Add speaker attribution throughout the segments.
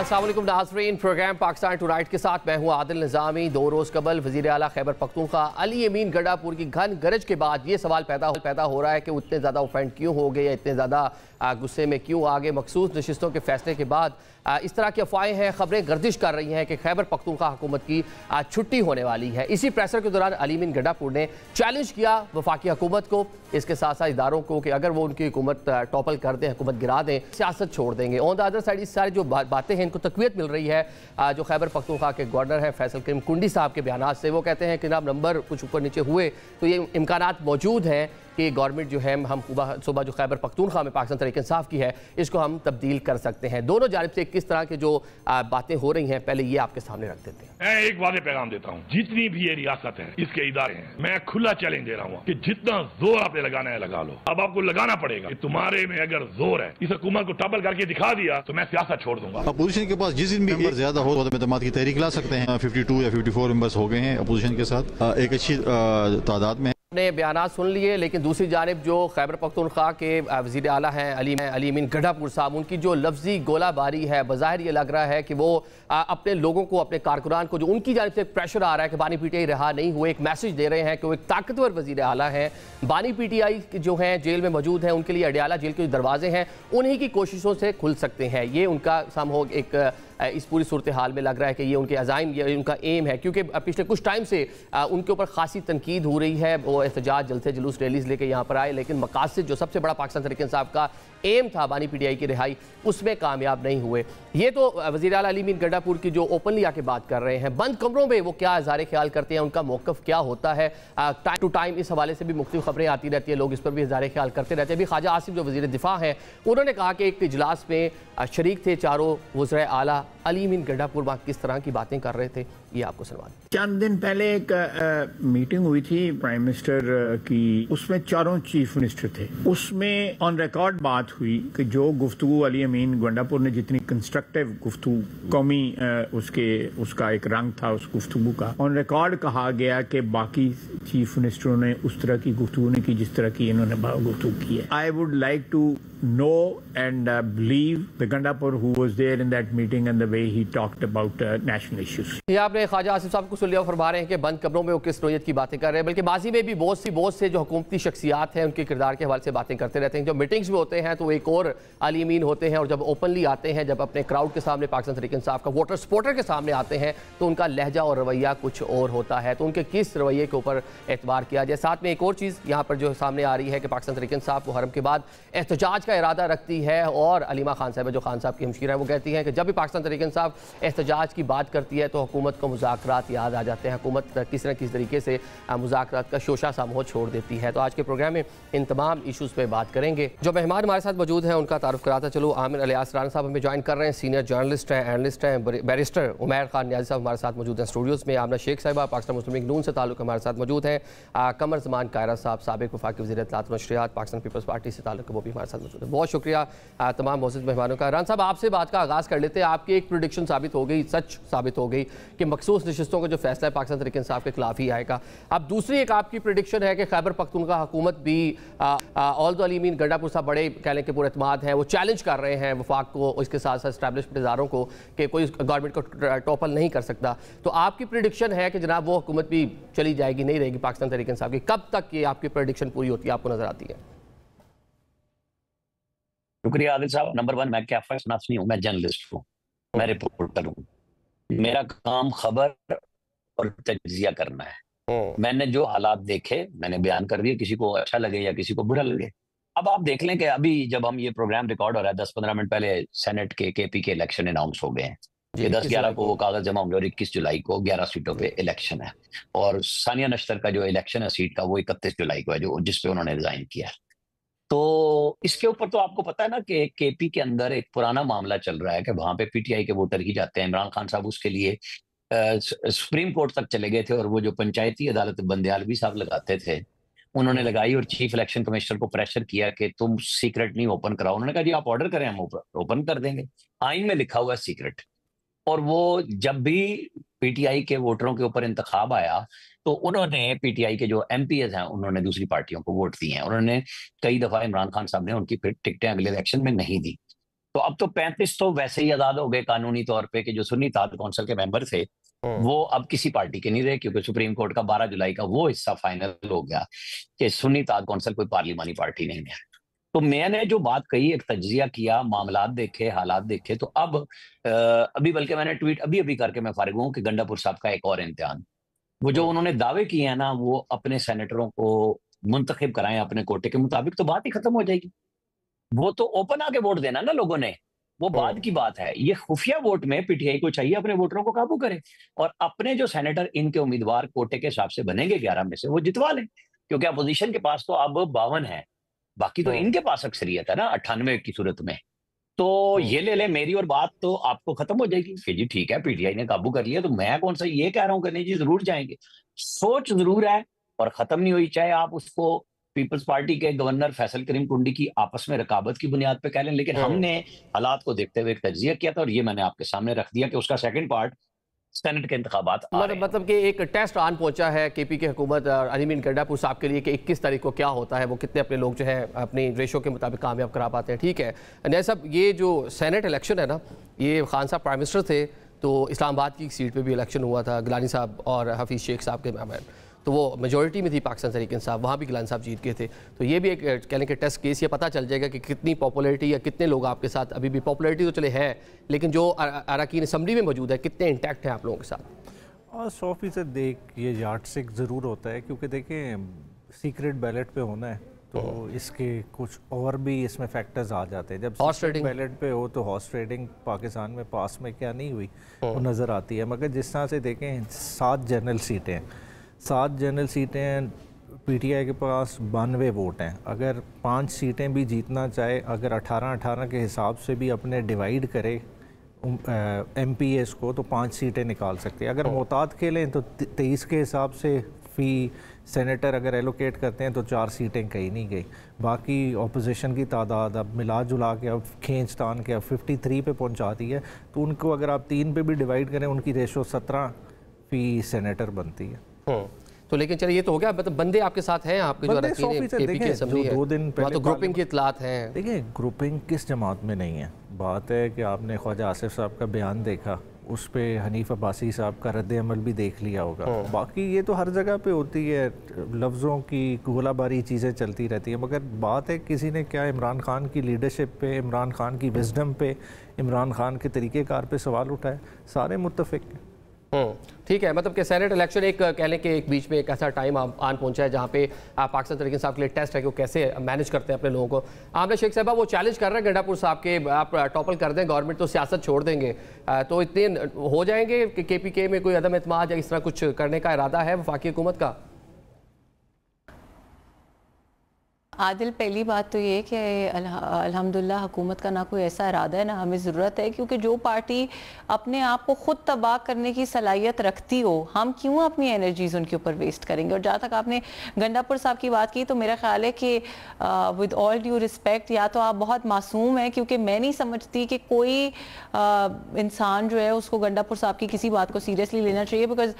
Speaker 1: अस्सलाम वालेकुम नाज़रीन, प्रोग्राम पाकिस्तान टुनाइट के साथ मैं हूं आदिल निज़ामी। 2 रोज़ कबल वज़ीर आला खैबर पख्तूनख्वा अली अमीन गंडापुर की घन गरज के बाद ये सवाल पैदा हो रहा है कि उतने ज़्यादा ऑफेंड क्यों हो गए या इतने ज़्यादा गुस्से में क्यों आ गए। मखसूस नशिस्तों के फैसले के बाद इस तरह की अफवाहें हैं, खबरें गर्दिश कर रही हैं कि खैबर पख्तूनख्वा हुकूमत की छुट्टी होने वाली है। इसी प्रेशर के दौरान अली अमीन गंडापुर ने चैलेंज किया वफाकी हुकूमत को, इसके साथ साथ इदारों को, कि अगर वो उनकी हुकूमत टॉपल कर दें, हुकूमत गिरा दें, सियासत छोड़ देंगे। ऑन द अदर साइड इस सारी जो बातें हैं इनको तकवीत मिल रही है जो खैबर पख्तूनख्वा के गवर्नर हैं फैसल करीम कुंडी साहब के बयान से। वो कहते हैं कि जनाब नंबर कुछ ऊपर नीचे हुए तो ये इम्कानात मौजूद हैं कि गवर्नमेंट जो है हम सुबह जो खैबर पख्तूनख्वा में पाकिस्तान तहरीक इंसाफ की है इसको हम तब्दील कर सकते हैं। दोनों जानिब से किस तरह की जो बातें हो रही हैं पहले ये आपके सामने रख देते हैं।
Speaker 2: मैं एक वादे पैगाम देता हूँ, जितनी भी ये रियासत है, इसके इदारे हैं, मैं खुला चैलेंज दे रहा हूँ कि जितना जोर आपने लगाना है लगा लो। अब आपको लगाना पड़ेगा कि तुम्हारे में अगर जोर है, इस हुकूमत को टॉपल करके दिखा दिया तो मैं सियासत छोड़ दूंगा।
Speaker 3: अपोजिशन के पास जिस दिन भी मेंबर ज्यादा हो तो एतमाद की तहरीक ला सकते हैं। 52 या 54 मेंबर्स हो गए हैं अपोजिशन के साथ, एक अच्छी तादाद में।
Speaker 1: ने बयान सुन लिए, लेकिन दूसरी जानिब जो खैबर पख्तूनख्वा के वज़ीर आला हैं अली अमीन गंडापुर साहब, उनकी जो लफ्जी गोलाबारी है, बज़ाहिर ये लग रहा है कि वो अपने लोगों को, अपने कारकुनान को, जो उनकी जानिब से प्रेशर आ रहा है कि बानी पीटीआई रहा नहीं हुए, एक मैसेज दे रहे हैं कि वो एक ताकतवर वज़ीर आला हैं। बानी पीटीआई जो हैं जेल में मौजूद हैं, उनके लिए अडियाला जेल के जो दरवाजे हैं उन्हीं की कोशिशों से खुल सकते हैं। ये उनका समहो एक इस पूरी सूरत हाल में लग रहा है कि ये उनके अज़ाइम, ये उनका एम है, क्योंकि पिछले कुछ टाइम से उनके ऊपर खासी तनकीद हो रही है। वो एहतजाज, जलसे जुलूस, रैलीज लेके यहाँ पर आए, लेकिन मकासद जो सबसे बड़ा पाकिस्तान तहरीक इंसाफ का एम था बानी पीटीआई की रिहाई, उसमें कामयाब नहीं हुए। ये तो वज़ीर आला अली अमीन गंडापुर की जो ओपनली आके बात कर रहे हैं, बंद कमरों में वो क्या इज़हार ख्याल करते हैं, उनका मौक़िफ़ क्या होता है। टाइम टू टाइम इस हवाले से भी मुख्तलिफ खबरें आती रहती है, लोग इस पर भी इज़हार ख्याल करते रहते हैं। अभी ख्वाजा आसिफ जो वज़ीर दिफा हैं, उन्होंने कहा कि एक इजलास में शरीक थे चारों वज़ीर आला, अली अमीन गंडापुर किस तरह की बातें कर रहे थे, ये आपको सुनवा दें।
Speaker 4: चंद दिन पहले एक मीटिंग हुई थी प्राइम मिनिस्टर की, उसमें चारों चीफ मिनिस्टर थे। उसमें ऑन रिकॉर्ड बात हुई कि जो गुफ्तगू अली अमीन गंडापुर ने जितनी कंस्ट्रक्टिव गुफ्तगू, कौमी उसका एक रंग था उस गुफ्तगू का, ऑन रिकॉर्ड कहा गया कि बाकी चीफ मिनिस्टरों ने उस तरह की गुफ्तगू नहीं की जिस तरह की इन्होंने गुफ्तगू की है। I would like to know and believe the Gandapur who was there in that meeting and the way he talked about national issues.
Speaker 1: ये आपने ख्वाजा आसिफ साहब को सुन लिया, फरमा रहे हैं कि बंद कमरों में वो किस नोयत की बातें कर रहे हैं, बल्कि माजी में भी बहुत से जो हुकूमती शख्सियात हैं उनके किरदार के हवाले से बातें करते रहते हैं। जब मीटिंग्स में होते हैं तो एक और अली अमीन होते हैं, और जब ओपनली आते हैं, जब अपने क्राउड के सामने पाकिस्तान तहरीक इंसाफ का वोटर सपोर्टर के सामने आते हैं, तो उनका लहजा और रवैया कुछ और होता है। तो उनके किस रवैये के ऊपर एतबार किया जाए। साथ में एक और चीज़ यहाँ पर जो सामने आ रही है कि पाकिस्तान तहरीक इंसाफ वो हरम के बाद एहतजाज का इरादा रखती है, और अलीमा खान साहब जो खान साहब की हमशीरा है वो कहती हैं कि जब भी पाकिस्तान तहरीक इंसाफ एहतजाज की बात करती है तो हुकूमत को मुज़ाकरात याद आ जाते हैं, हुकूमत किसी न किसी तरीके से मुज़ाकरात का शोशा सामहो छोड़ देती है। तो आज के प्रोग्राम में इन तमाम इशूज़ पर बात करेंगे। जो मेहमान हमारे साथ मौजूद हैं उनका तारुफ कराता चलो। आमिर इलियास राना साहब हमें ज्वाइन कर रहे हैं, सीनियर जर्नलिस्ट हैं, एनालिस्ट हैं। बैरिस्टर उमैर खान नियाज़ी साहब हमारे साथ मौजूद हैं स्टूडियोज़ में। आमना शेख साहिबा पाकिस्तान मुस्लिम लीग नून से ताल्लुक़ हमारे साथ मौजूद हैं। कमर ज़मान कायरा साहब साबिक़ वफाकी वज़ीर इत्तलात व नशरियात पाकिस्तान पीपल्स पार्टी से ताल्लुक़, वो भी हमारे साथ मौजूद है। बहुत शुक्रिया तमाम मौजूद मेहमानों का। रान साहब, आपसे बात का आगाज़ कर लेते हैं। आपकी एक प्रेडिक्शन साबित हो गई, सच साबित हो गई कि मखसूस नशिस्तों का जो फैसला है पाकिस्तान तहरीक इंसाफ के खिलाफ ही आएगा। अब दूसरी एक आपकी प्रेडिक्शन है कि खैबर पख्तूनख्वा हुकूमत भी ऑल्दो अली अमीन गंडापुर साहब बड़े कहने के पुरएतमाद हैं, वो चैलेंज कर रहे हैं वफाक को, इसके साथ साथ एस्टैब्लिश्ड इदारों को, कि कोई गवर्नमेंट को टॉपल नहीं कर सकता। तो आपकी प्रेडिक्शन है कि जनाब वो हुकूमत भी चली जाएगी, नहीं रहेगी पाकिस्तान तहरीक इंसाफ की। कब तक ये आपकी प्रेडिक्शन पूरी होती है, आपको नजर आती है?
Speaker 5: शुक्रिया आदिल साहब। नंबर 1, मैं क्या फर्स्ट नहीं हूँ, मैं जर्नलिस्ट हूँ, मैं रिपोर्टर हूँ। मेरा काम खबर और तज्जिया करना है। मैंने जो हालात देखे मैंने बयान कर दिए, किसी को अच्छा लगे या किसी को बुरा लगे। अब आप देख लें कि अभी जब हम ये प्रोग्राम रिकॉर्ड हो रहा है 10-15 मिनट पहले सेनेट के केपी के इलेक्शन अनाउंस हो गए हैं। ये 10-11 को वो कागज जमा होंगे और 21 जुलाई को 11 सीटों पे इलेक्शन है। और सानिया नश्तर का जो इलेक्शन है सीट का, वो 31 जुलाई को है, जो जिसपे उन्होंने रिजाइन किया है। तो इसके ऊपर तो आपको पता है ना कि केपी के अंदर एक पुराना मामला चल रहा है कि वहां पे पीटीआई के वोटर ही जाते हैं। इमरान खान साहब उसके लिए सुप्रीम कोर्ट तक चले गए थे, और वो जो पंचायती अदालत बंदयालवी साहब लगाते थे उन्होंने लगाई, और चीफ इलेक्शन कमिश्नर को प्रेशर किया कि तुम सीक्रेट नहीं ओपन कराओ। उन्होंने कहा जी आप ऑर्डर करें, हम ओपन कर देंगे। आइन में लिखा हुआ है सीक्रेट। और वो जब भी पीटीआई के वोटरों के ऊपर इंतखाब आया तो उन्होंने पीटीआई के जो एमपीएस हैं उन्होंने दूसरी पार्टियों को वोट दिए हैं। उन्होंने कई दफा इमरान खान साहब ने उनकी फिर टिकटें अगले इलेक्शन में नहीं दी। तो अब तो 35 तो वैसे ही आजाद हो गए कानूनी तौर पे कि जो सुन्नी इत्तेहाद कौंसिल के मेंबर थे वो अब किसी पार्टी के नहीं रहे, क्योंकि सुप्रीम कोर्ट का 12 जुलाई का वो हिस्सा फाइनल हो गया कि सुन्नी इत्तेहाद कौंसिल कोई पार्लिमानी पार्टी नहीं है। तो मैंने जो बात कही, एक तज्जिया किया, मामलात देखे, हालात देखे, तो अब अभी बल्कि मैंने ट्वीट अभी करके मैं फारिग हूं कि गंडापुर साहब का एक और इम्तिहान, वो जो उन्होंने दावे किए हैं ना, वो अपने सेनेटरों को मुंतखब कराएं अपने कोटे के मुताबिक, तो बात ही खत्म हो जाएगी। वो तो ओपन आके वोट देना ना लोगों ने, वो बाद की बात है। ये खुफिया वोट में पीटीआई को चाहिए अपने वोटरों को काबू करे और अपने जो सेनेटर इनके उम्मीदवार कोटे के हिसाब से बनेंगे 11 में से वो जितवा लें, क्योंकि अपोजिशन के पास तो अब 52 है, बाकी तो इनके पास अक्सरियत है ना 98 की सूरत में। तो ये ले ले मेरी और बात तो आपको खत्म हो जाएगी कि जी ठीक है पीटीआई ने काबू कर लिया, तो मैं कौन सा ये कह रहा हूं कि नहीं जी जरूर जाएंगे। सोच जरूर है और खत्म नहीं हुई, चाहे आप उसको पीपल्स पार्टी के गवर्नर फैसल करीम टुंडी की आपस में रकाबत की बुनियाद पे कह लें, लेकिन हमने हालात को देखते हुए एक तज्जिया किया था और ये मैंने आपके सामने रख दिया कि उसका सेकंड पार्ट सेनेट के इंतखाबात
Speaker 1: मतलब कि एक टेस्ट आन पहुंचा है केपी की हुकूमत और अली अमीन गंडापुर साहब के लिए कि 21 तारीख को क्या होता है, वो कितने अपने लोग जो है अपनी रेशो के मुताबिक कामयाब करा पाते हैं। ठीक है नया साहब, ये जो सेनेट इलेक्शन है ना, ये खान साहब प्राइम मिनिस्टर थे तो इस्लामाबाद की सीट पे भी इलेक्शन हुआ था, गिलानी साहब और हफीज़ शेख साहब के मामले, तो वो मेजॉरिटी में थी पाकिस्तान तहरीक इंसाफ, वहाँ भी गिलानी साहब जीत गए थे। तो ये भी एक कहने के टेस्ट केस, ये पता चल जाएगा कि कितनी पॉपुलैरिटी या कितने लोग आपके साथ, अभी भी पॉपुलैरिटी तो चले है लेकिन जो अरकान असम्बली में मौजूद है कितने इंटैक्ट हैं आप लोगों के साथ।
Speaker 6: और 100% देख ये यार्डस्टिक ज़रूर होता है, क्योंकि देखें सीक्रेट बैलेट पे होना है तो इसके कुछ और भी इसमें फैक्टर्स आ जाते हैं। जब सीक्रेट बैलेट पे हो तो हॉर्स ट्रेडिंग पाकिस्तान में पास में क्या नहीं हुई वो नज़र आती है। मगर जिस तरह से देखें 7 जनरल सीटें हैं, 7 जनरल सीटें पीटीआई के पास 92 वोट हैं, अगर 5 सीटें भी जीतना चाहे, अगर 18-18 के हिसाब से भी अपने डिवाइड करे एमपीएस को तो 5 सीटें निकाल सकते हैं। अगर मोहतात खेलें तो 23 के हिसाब से फ़ी सेनेटर अगर एलोकेट करते हैं तो 4 सीटें कहीं नहीं गई। बाकी अपोजिशन की तादाद अब मिला जुला के अब खींच तान के अब 53 पे पहुंचा दी है, तो उनको अगर आप 3 पे भी डिवाइड करें उनकी रेशो 17 फ़ी सेनेटर बनती है।
Speaker 1: तो लेकिन चलिए ये तो हो गया, मतलब बंदे आपके साथ हैं आपके जो केपी की असेंबली है,
Speaker 6: 2 दिन पहले
Speaker 1: तो ग्रुपिंग की इतलात हैं।
Speaker 6: देखिए ग्रुपिंग किस जमात में नहीं है, बात है कि आपने ख्वाजा आसिफ साहब का बयान देखा, उस पर हनीफ अब्बासी साहब का रद्द अमल भी देख लिया होगा। बाकी ये तो हर जगह पे होती है, लफ्ज़ों की गोलाबारी चीज़ें चलती रहती हैं, मगर बात है किसी ने क्या इमरान खान की लीडरशिप पे, इमरान खान की विजडम पे, इमरान खान के तरीक़ेकार पे सवाल उठाए, सारे मुत्तफ़िक हैं।
Speaker 1: ठीक है, मतलब कि सेनेट इलेक्शन एक कह लें कि एक बीच में एक ऐसा टाइम आन पहुंचा है जहां पे पाकिस्तान तहरीक इंसाफ के लिए टेस्ट है कि वो कैसे मैनेज करते हैं अपने लोगों को। आमना शेख साहब वो चैलेंज कर रहे हैं गंडापुर साहब के, आप टॉपल कर दें गवर्नमेंट तो सियासत छोड़ देंगे, तो इतने हो जाएंगे कि केपीके में कोई अदम एतमाद या इस तरह कुछ करने का इरादा है वफाकी हुकूमत का?
Speaker 7: आदिल, पहली बात तो ये कि अल्हम्दुलिल्लाह हुकूमत का ना कोई ऐसा इरादा है ना हमें ज़रूरत है, क्योंकि जो पार्टी अपने आप को ख़ुद तबाह करने की सलाहियत रखती हो, हम क्यों अपनी एनर्जीज़ उनके ऊपर वेस्ट करेंगे। और जहाँ तक आपने गंडापुर साहब की बात की तो मेरा ख्याल है कि विद ऑल ड्यू रिस्पेक्ट या तो आप बहुत मासूम हैं, क्योंकि मैं नहीं समझती कि कोई इंसान जो है उसको गंडापुर साहब की किसी बात को सीरियसली लेना चाहिए, because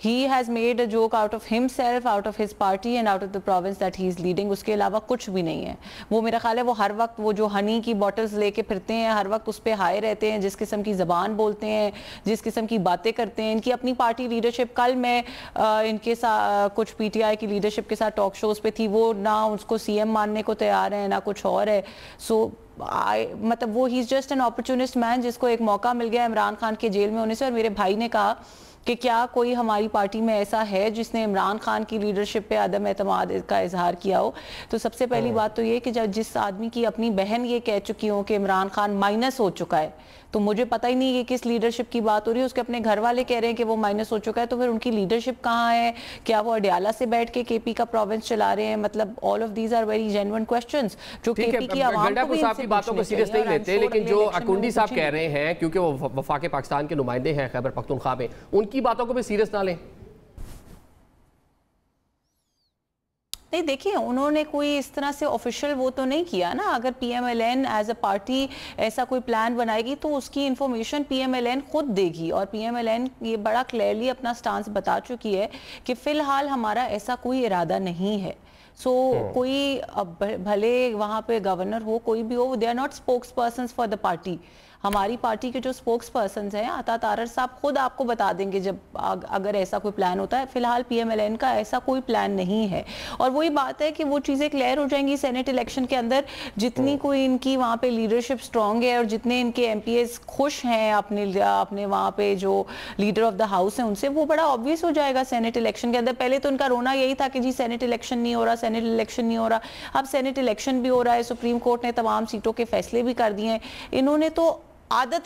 Speaker 7: he has made a joke out of himself, out of his party and out of the province that he is leading। उसके अलावा कुछ भी नहीं है। वो मेरा ख्याल है वो हर वक्त वो जो हनी की बॉटल्स लेके फिरते हैं, हर वक्त उस पर हाई रहते हैं, जिस किस्म की ज़बान बोलते हैं, जिस किस्म की बातें करते हैं। इनकी अपनी पार्टी लीडरशिप, कल मैं इनके साथ कुछ पीटीआई की लीडरशिप के साथ टॉक शोज़ पे थी, वो ना उसको सीएम मानने को तैयार है ना कुछ और है। सो मतलब वो he is just an opportunist man जिसको एक मौका मिल गया इमरान खान के जेल में होने से। और मेरे भाई ने कहा कि क्या कोई हमारी पार्टी में ऐसा है जिसने इमरान खान की लीडरशिप पे अदम एतमाद का इजहार किया हो। तो सबसे पहली बात तो ये कि जब जिस आदमी की अपनी बहन ये कह चुकी हो कि इमरान खान माइनस हो चुका है, तो मुझे पता ही नहीं कि किस लीडरशिप की बात हो रही है। उसके अपने घर वाले कह रहे हैं कि वो माइनस हो चुका है, तो फिर उनकी लीडरशिप कहाँ है? क्या वो अडियाला से बैठ के केपी का प्रोविंस चला रहे हैं? मतलब all of these are very genuine questions जो केपी की आवाम को भी
Speaker 1: इनसे बातों को सीरियस नहीं लेते, लेकिन जो अकुंडी साहब कह रहे हैं क्योंकि वो वफाके पाकिस्तान के नुमाइंदे हैं खैबर पख्तूनख्वा में, उनकी बातों को भी सीरियस ना लें।
Speaker 7: नहीं, देखिए उन्होंने कोई इस तरह से ऑफिशियल वो तो नहीं किया ना। अगर पीएमएलएन एज अ पार्टी ऐसा कोई प्लान बनाएगी तो उसकी इंफॉर्मेशन पीएमएलएन खुद देगी, और पीएमएलएन ये बड़ा क्लियरली अपना स्टांस बता चुकी है कि फ़िलहाल हमारा ऐसा कोई इरादा नहीं है। सो कोई भले वहाँ पे गवर्नर हो, कोई भी हो, they are not spokes persons for the party. हमारी पार्टी के जो स्पोक्स पर्सन हैं अता तारर साहब खुद आपको बता देंगे जब अगर ऐसा कोई प्लान होता है। फिलहाल पीएमएलएन का ऐसा कोई प्लान नहीं है, और वही बात है कि वो चीज़ें क्लियर हो जाएंगी सेनेट इलेक्शन के अंदर। जितनी कोई इनकी वहाँ पे लीडरशिप स्ट्रांग है और जितने इनके एमपीएस खुश हैं अपने वहाँ पे जो लीडर ऑफ द हाउस है उनसे, वो बड़ा ऑब्वियस हो जाएगा सेनेट इलेक्शन के अंदर। पहले तो उनका रोना यही था कि जी सेनेट इलेक्शन नहीं हो रहा, सेनेट इलेक्शन नहीं हो रहा। अब सेनेट इलेक्शन भी हो रहा है, सुप्रीम कोर्ट ने तमाम सीटों के फैसले भी कर दिए हैं। इन्होंने तो आदत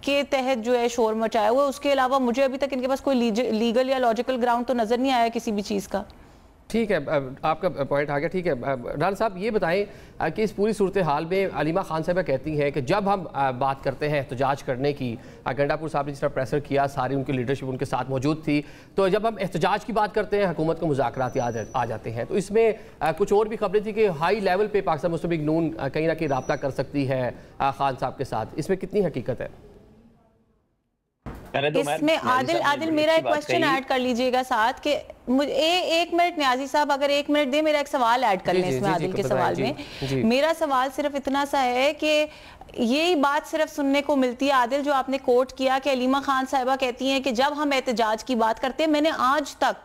Speaker 7: के तहत जो है शोर मचाया हुआ है, उसके अलावा मुझे अभी तक इनके पास कोई लीगल या लॉजिकल ग्राउंड तो नजर नहीं आया किसी भी चीज़ का।
Speaker 1: ठीक है, आपका पॉइंट आ गया। ठीक है राना साहब, ये बताएं कि इस पूरी सूरत हाल में अलीमा खान साहबा कहती हैं कि जब हम बात करते हैं एहतजाज करने की, गंडापुर साहब ने जिस तरह प्रेशर किया, सारी उनकी लीडरशिप उनके साथ मौजूद थी, तो जब हम एहतजाज की बात करते हैं हुकूमत को मुज़ाकरात आ जाते हैं। तो इसमें कुछ और भी खबरें थी कि हाई लेवल पे पाकिस्तान मुस्लिम लीग नून कहीं ना कहीं रब्ता कर सकती है खान साहब के साथ, इसमें कितनी हकीकत है?
Speaker 7: इसमें आदिल मेरा एक क्वेश्चन ऐड कर लीजिएगा साथ कि मुझे एक मिनट न्याजी साहब, अगर 1 मिनट दे, मेरा एक सवाल ऐड कर लें इसमें आदिल के सवाल में। मेरा सवाल सिर्फ इतना सा है कि यही बात सिर्फ सुनने को मिलती है आदिल, जो आपने कोट किया कि अलीमा खान साहिबा कहती हैं कि जब हम एहतजाज की बात करते हैं, मैंने आज तक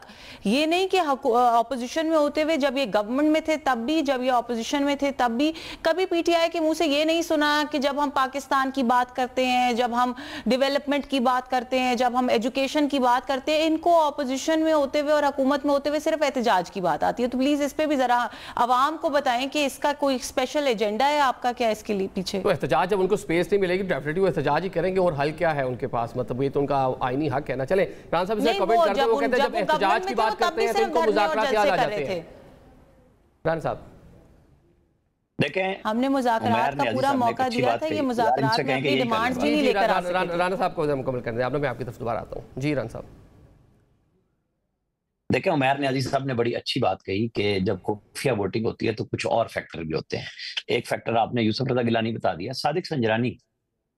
Speaker 7: ये नहीं कि ऑपोजिशन में होते हुए, जब ये गवर्नमेंट में थे तब भी, जब ये ऑपोजिशन में थे तब भी, कभी पीटीआई के मुंह से ये नहीं सुना कि जब हम पाकिस्तान की बात करते हैं, जब हम डेवलपमेंट की बात करते हैं, जब हम एजुकेशन की बात करते हैं, इनको ऑपोजिशन में होते हुए और हुकूमत में होते हुए सिर्फ एहतजाज की बात आती है। तो प्लीज इस पे भी जरा आवाम को बताएं कि इसका कोई स्पेशल एजेंडा है आपका क्या इसके लिए पीछे?
Speaker 1: तो जब उनको स्पेस नहीं मिलेगी डेफिनेटली वो एहतजाज ही करेंगे, और हल क्या है उनके पास? मतलब ये तो उनका आईनी हक है ना। चले राना साहब इसे कमेंट करते हैं, वो कहते हैं जब एहतजाज की बात करते हैं तो इनको मुज़ाकरात याद आ जाते हैं। राना साहब
Speaker 7: देखें, हमने मुज़ाकरात का पूरा मौका दिया था, ये मुज़ाकरात में अपनी डिमांड्स भी नहीं लेकर आ सके।
Speaker 1: राना साहब को मुकम्मल करने दें, मैं आपकी तरफ दोबारा आता हूँ। जी राना साहब।
Speaker 5: देखिए, उमैर न्याजी साहब ने बड़ी अच्छी बात कही कि जब खुफिया वोटिंग होती है तो कुछ और फैक्टर भी होते हैं। एक फैक्टर आपने यूसुफ रजा गिलानी बता दिया, सादिक संजरानी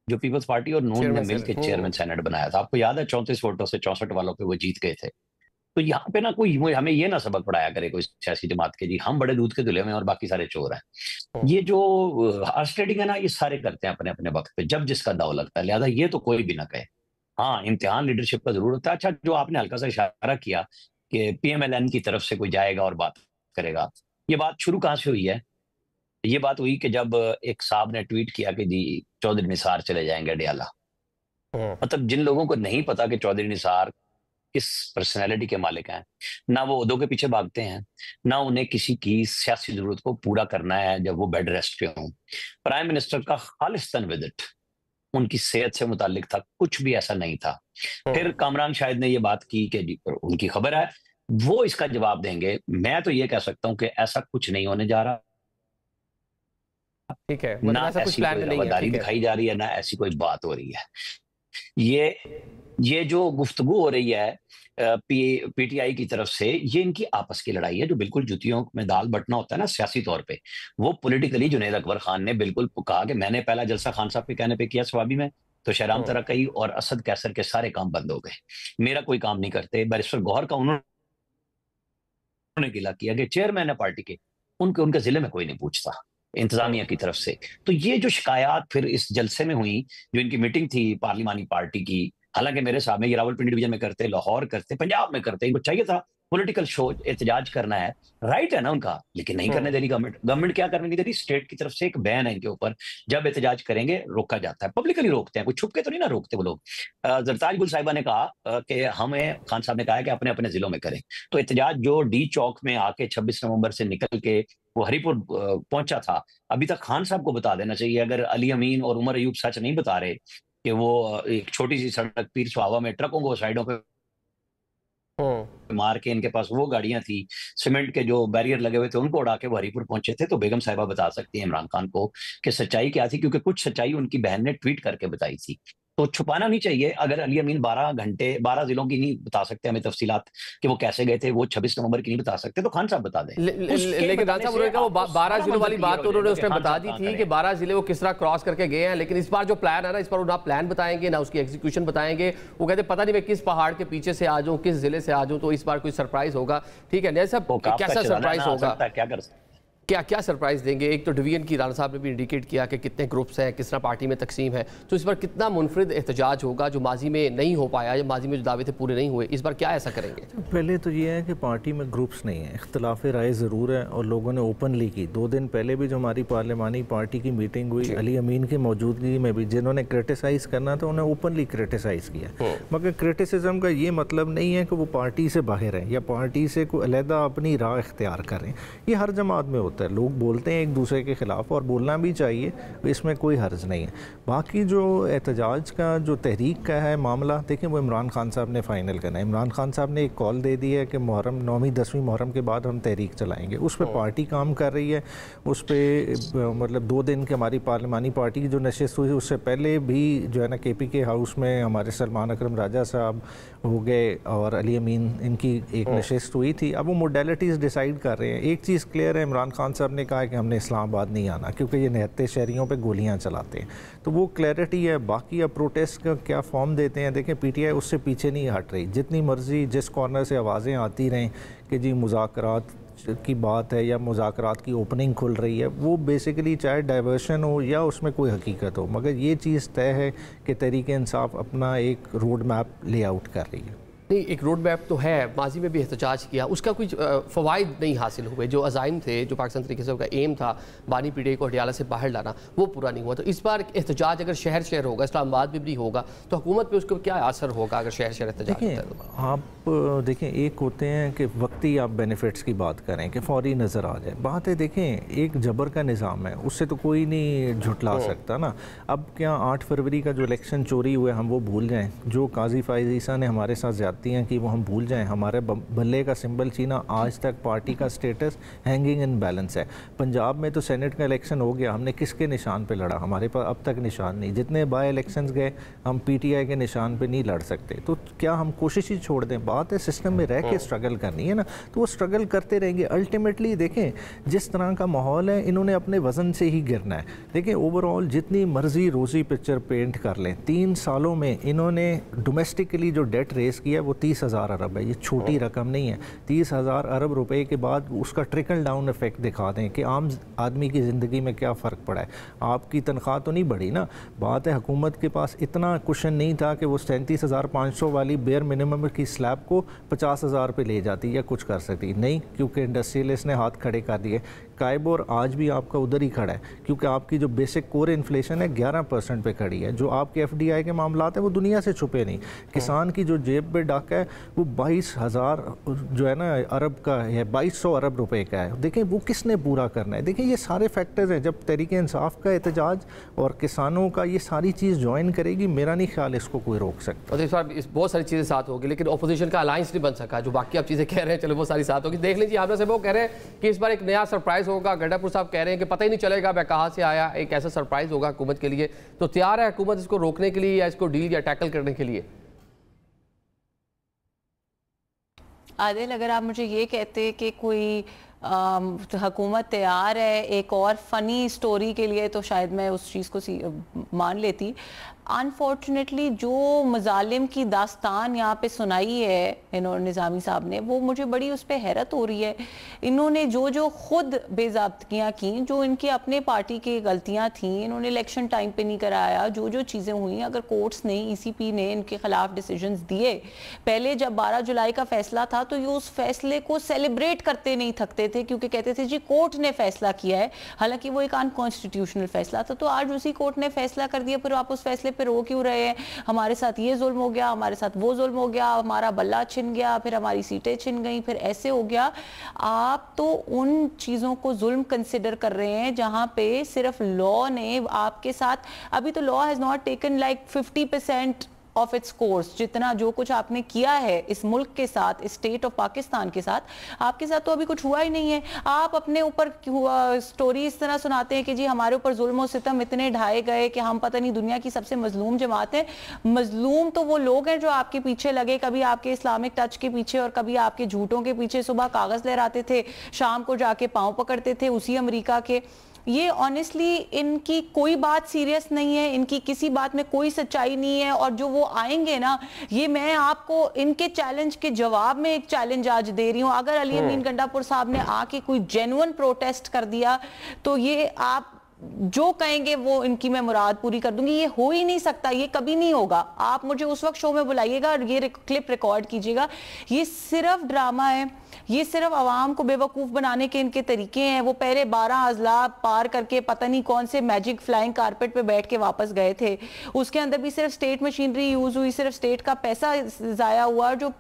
Speaker 5: जो पीपल्स पार्टी और नून ने मिलकर चेयरमैन सेनेट बनाया था, आपको याद है 34 वोटों से 64 वालों पे वो जीत गए थे। तो यहाँ पे ना कोई हमें ये ना सबक पढ़ाया करे कोई सियासी जमात के, जी हम बड़े दूध के धुले में और बाकी सारे चोर हैं। ये जो हॉर्स ट्रेडिंग है ना, ये सारे करते हैं अपने अपने वक्त पे, जब जिसका दाव लगता है। लिहाजा ये तो कोई भी ना कहे। हाँ, इम्तिहान लीडरशिप का जरूर होता है। अच्छा, जो आपने हल्का सा इशारा किया कि पीएमएलएन की तरफ से कोई जाएगा और बात करेगा, ये बात शुरू कहाँ से हुई है? ये बात हुई कि जब एक साहब ने ट्वीट किया कि जी चौधरी निसार चले जाएंगे अडियाला। मतलब जिन लोगों को नहीं पता कि चौधरी निसार किस पर्सनैलिटी के मालिक हैं, ना वो उहदों के पीछे भागते हैं, ना उन्हें किसी की सियासी जरूरत को पूरा करना है जब वो बेड रेस्ट पे हों। प्राइम मिनिस्टर का खालिस्तान विजिट उनकी सेहत से मुतालिक था, कुछ भी ऐसा नहीं था। फिर कामरान शाहिद ने ये बात की कि उनकी खबर है, वो इसका जवाब देंगे। मैं तो ये कह सकता हूं कि ऐसा कुछ नहीं होने जा रहा।
Speaker 1: ठीक है,
Speaker 5: ना ऐसी कोई रवादारी दिखाई जा रही है, ना ऐसी कोई बात हो रही है। ये जो गुफ्तगू हो रही है पीटीआई की तरफ से, ये इनकी आपस की लड़ाई है, जो बिल्कुल जुतियों में दाल बटना होता है ना सियासी तौर पे। वो पॉलिटिकली जुनैद अकबर खान ने बिल्कुल कहा कि मैंने पहला जलसा खान साहब के कहने पे किया स्वाबी में, तो शहराम तरक्की और असद कैसर के सारे काम बंद हो गए, मेरा कोई काम नहीं करते। बैरिस्टर गौहर का उन्होंने गिला किया कि चेयरमैन है पार्टी के, उनके जिले में कोई नहीं पूछता इंतजामिया की तरफ से। तो ये जो शिकायत फिर इस जलसे में हुई, जो इनकी मीटिंग थी पार्लिमानी पार्टी की, हालांकि मेरे सामने ये रावलपिंडी डिवीजन में करते, लाहौर करते, पंजाब में करते, इनको चाहिए था पॉलिटिकल शो, एहतजाज करना है, राइट है ना उनका, लेकिन नहीं करने दे रही गवर्नमेंट क्या करने नहीं दे रही? स्टेट की तरफ से एक बैन है इनके ऊपर, जब एहतजाज करेंगे रोका जाता है। पब्लिकली रोकते हैं, कुछ छुप के तो नहीं ना रोकते वो लोग। जरताज गुल साहिबा ने कहा कि हमें, खान साहब ने कहा कि अपने अपने जिलों में करें। तो एहतजाज जो डी चौक में आके 26 नवंबर से निकल के वो हरिपुर पहुंचा था, अभी तक खान साहब को बता देना चाहिए, अगर अली अमीन और उमर अयूब सच नहीं बता रहे कि वो एक छोटी सी सड़क पीर सुहावा में ट्रकों को साइडों पे मार के, इनके पास वो गाड़ियां थी, सीमेंट के जो बैरियर लगे हुए थे उनको उड़ा के वो हरिपुर पहुंचे थे, तो बेगम साहिबा बता सकती है इमरान खान को कि सच्चाई क्या थी, क्योंकि कुछ सच्चाई उनकी बहन ने ट्वीट करके बताई थी। तो छुपाना नहीं चाहिए। अगर अली अमीन 12 जिलों की नहीं बता सकते हमें तफसीलात कि वो कैसे गए थे, वो 26 नवंबर की नहीं बता सकते, तो खान साहब बता दें।
Speaker 1: लेकिन राजा साहब वो 12 जिलों वाली बात तो उन्होंने उस टाइम बता दी थी कि 12 जिले वो किस तरह क्रॉस करके गए हैं, लेकिन इस बार जो प्लान है ना, इस पर ना प्लान बताएंगे ना उसकी एग्जीक्यूशन बताएंगे। वो कहते पता नहीं मैं किस पहाड़ के पीछे से आ जाऊं, किस जिले से आ जाऊं, तो इस बार कोई सरप्राइज होगा। ठीक है, नहीं सब कैसा सरप्राइज होगा,
Speaker 5: क्या कर सकते,
Speaker 1: क्या सरप्राइज देंगे? एक तो डिवीजन की राणा साहब ने भी इंडिकेट किया कि कितने ग्रुप्स हैं, किस तरह पार्टी में तकसीम है, तो इस बार कितना मुनफरिद एहतजाज होगा जो माजी में नहीं हो पाया, या माजी में जो दावे थे पूरे नहीं हुए, इस बार क्या ऐसा करेंगे?
Speaker 6: पहले तो ये है कि पार्टी में ग्रुप्स नहीं है, इख्तलाफ राय ज़रूर है, और लोगों ने ओपनली की 2 दिन पहले भी जो हमारी पार्लिमानी पार्टी की मीटिंग हुई, अली अमीन की मौजूदगी में भी जिन्होंने क्रिटिसाइज़ करना था उन्हें ओपनली क्रिटिसाइज़ किया। मगर क्रिटिसिज्म का ये मतलब नहीं है कि वो पार्टी से बाहर है या पार्टी से कोई अलहदा अपनी राह इख्तियार करें। ये हर जमात में होता है, लोग बोलते हैं एक दूसरे के ख़िलाफ़, और बोलना भी चाहिए, इसमें कोई हर्ज नहीं है। बाकी जो एहतजाज का जो तहरीक का है मामला, देखें वो इमरान खान साहब ने फ़ाइनल करना है। इमरान खान साहब ने एक कॉल दे दी है कि मुहर्रम 9वीं 10वीं मुहर्रम के बाद हम तहरीक चलाएंगे, उस पर पार्टी काम कर रही है। उस पर मतलब 2 दिन की हमारी पार्लिमानी पार्टी की जो नशिस्त हुई, उससे पहले भी जो है ना KPK हाउस में हमारे सलमान अकरम राजा साहब हो गए और अली अमीन, इनकी एक नशिस्त हुई थी। अब वो मोडेलिटीज़ डिसाइड कर रहे हैं। एक चीज़ क्लियर है, इमरान खान साहब ने कहा है कि हमने इस्लामाबाद नहीं आना क्योंकि ये निहत्ते शहरियों पे गोलियां चलाते हैं, तो वो क्लैरिटी है। बाकी अब प्रोटेस्ट का क्या फॉर्म देते हैं, देखें PTI उससे पीछे नहीं हट रही। जितनी मर्जी जिस कॉर्नर से आवाज़ें आती रहें कि जी मुज़ाकरात की बात है या मुज़ाकरात की ओपनिंग खुल रही है, वो बेसिकली चाहे डाइवर्शन हो या उसमें कोई हकीकत हो, मगर ये चीज़ तय है कि तहरीक इंसाफ अपना एक रोड मैप ले आउट कर रही है।
Speaker 1: नहीं, एक रोड मैप तो है, माजी में भी एहतजाज किया, उसका कुछ फ़वाइद नहीं हासिल हुए। जो अज़ाइम थे, जो पाकिस्तान तरीके से उनका एम था बानी PTI को हटियाला से बाहर लाना, वो पूरा नहीं हुआ। तो इस बार एहतजाज अगर शहर शहर होगा, इस्लामाबाद में भी होगा, तो हुकूमत पे उसको क्या असर होगा अगर शहर शहर एहतजाज होता है?
Speaker 6: आप देखें, एक होते हैं कि वक्ती आप बेनिफिट्स की बात करें कि फौरी नज़र आ जाए, बात है देखें एक जबर का निज़ाम है, उससे तो कोई नहीं झुटला सकता ना। अब क्या 8 फरवरी का जो इलेक्शन चोरी हुए हम वो भूल जाएँ? जो काजी फाइज़ ईसा ने हमारे साथ हैं कि वो हम भूल जाएं? हमारे बल्ले का सिंबल छीना, आज तक पार्टी का स्टेटस हैंगिंग इन बैलेंस है। पंजाब में तो सेनेट का इलेक्शन हो गया, हमने किसके निशान पे लड़ा? हमारे पास अब तक निशान नहीं। जितने बाय इलेक्शंस गए हम PTI के निशान पे नहीं लड़ सकते, तो क्या हम कोशिश ही छोड़ दें? बात है सिस्टम में रह के स्ट्रगल करनी है ना, तो वो स्ट्रगल करते रहेंगे। अल्टीमेटली देखें जिस तरह का माहौल है, इन्होंने अपने वजन से ही गिरना है। देखें ओवरऑल जितनी मर्जी रोजी पिक्चर पेंट कर लें, 3 सालों में इन्होंने डोमेस्टिकली जो डेट रेस किया है वो 30,000 अरब है। ये छोटी रकम नहीं है। 30,000 अरब रुपए के बाद उसका ट्रिकल डाउन इफेक्ट दिखा दें कि आम आदमी की ज़िंदगी में क्या फ़र्क पड़ा है। आपकी तनख्वाह तो नहीं बढ़ी ना। बात है हुकूमत के पास इतना कुशन नहीं था कि वो 37,500 वाली बेयर मिनिमम की स्लैब को 50,000 पे ले जाती या कुछ कर सकती, नहीं, क्योंकि इंडस्ट्रियलिस्ट ने हाथ खड़े कर दिए। काइबोर आज भी आपका उधर ही खड़ा है क्योंकि आपकी जो बेसिक कोर इन्फ्लेशन है 11% पे खड़ी है। जो आपके FDI के मामलात हैं वो दुनिया से छुपे नहीं। किसान की जो जेब पे डाका है वो 22,000 जो है ना अरब का है, 2200 अरब रुपए का है। देखें वो किसने पूरा करना है? देखें ये सारे फैक्टर्स हैं। जब तहरीक इंसाफ का एहतजाज और किसानों का ये सारी चीज़ ज्वाइन करेगी, मेरा नहीं ख्याल इसको कोई रोक सकता।
Speaker 1: और इस बार बहुत सारी चीज़ें साथ होगी, लेकिन अपोजिशन का अलायंस नहीं बन सका। जो बाकी आप चीज़ें कह रहे हैं, चलो वो सारी साथ होगी। देख लीजिए, आमना से वो कह रहे हैं कि इस बार एक नया सरप्राइज होगा। गंडापुर साहब कह रहे हैं कि पता ही नहीं चलेगा मैं कहाँ से आया। एक ऐसा सरप्राइज होगा हुकूमत के लिए। तो तैयार है हुकूमत इसको रोकने के लिए या इसको डील या टैकल करने के लिए?
Speaker 7: आदिल, अगर आप मुझे ये कहते कि कोई हुकूमत तैयार है एक और फ़नी स्टोरी के लिए, तो शायद मैं उस चीज़ को मान लेती। अनफॉर्चुनेटली जो मजालिम की दास्तान यहाँ पे सुनाई है इन्होंने, निज़ामी साहब ने, वो मुझे बड़ी उस पर हैरत हो रही है। इन्होंने जो खुद बेज़ाब्तगियाँ की, जो इनकी अपने पार्टी की गलतियाँ थीं, इन्होंने इलेक्शन टाइम पे नहीं कराया, जो चीज़ें हुई, अगर कोर्ट्स ने, ECP ने इनके ख़िलाफ़ डिसीजंस दिए। पहले जब 12 जुलाई का फैसला था तो ये उस फैसले को सेलिब्रेट करते नहीं थकते थे, क्योंकि कहते थे जी कोर्ट ने फैसला किया है, हालांकि वो एक अनकॉन्स्टिट्यूशनल फैसला था। तो आज उसी कोर्ट ने फैसला कर दिया, फिर आप उस फैसले पे रो क्यों रहे हैं? हमारे साथ ये जुल्म हो गया, हमारे साथ वो जुल्म हो गया, हमारा बल्ला छिन गया, फिर हमारी सीटें छिन गई, फिर ऐसे हो गया। आप तो उन चीज़ों को जुल्म कंसिडर कर रहे हैं जहां पे सिर्फ लॉ ने आपके साथ, अभी तो law has not taken like 50% of its course. जितना जो कुछ आपने किया है इस मुल्क के साथ, इस स्टेट ऑफ पाकिस्तान के साथ, आपके साथ तो अभी कुछ हुआ ही नहीं है। आप अपने ऊपर स्टोरी इस तरह सुनाते हैं कि जी हमारे ऊपर जुल्म और सितम इतने ढाए गए कि हम पता नहीं दुनिया की सबसे मजलूम जमात है। मजलूम तो वो लोग हैं जो आपके पीछे लगे, कभी आपके इस्लामिक टच के पीछे और कभी आपके झूठों के पीछे, सुबह कागज लहराते थे, शाम को जाके पांव पकड़ते थे उसी अमेरिका के। ये ऑनेस्टली इनकी कोई बात सीरियस नहीं है, इनकी किसी बात में कोई सच्चाई नहीं है। और जो वो आएंगे ना, ये मैं आपको इनके चैलेंज के जवाब में एक चैलेंज आज दे रही हूँ। अगर अली अमीन गंडापुर साहब ने आके कोई जेन्युइन प्रोटेस्ट कर दिया तो ये आप जो कहेंगे वो इनकी मैं मुराद पूरी कर दूंगी। ये हो ही नहीं सकता, ये कभी नहीं होगा। आप मुझे उस वक्त शो में बुलाइएगा और ये क्लिप रिकॉर्ड कीजिएगा। ये सिर्फ ड्रामा है, ये सिर्फ आवाम को बेवकूफ़ बनाने के इनके तरीके हैं। वो पहले 12 अजला पार करके पता नहीं कौन से मैजिक फ्लाइंग कारपेट पे बैठ के वापस गए थे। उसके अंदर भी सिर्फ स्टेट मशीनरी यूज़ हुई, सिर्फ स्टेट का पैसा ज़ाया हुआ, जो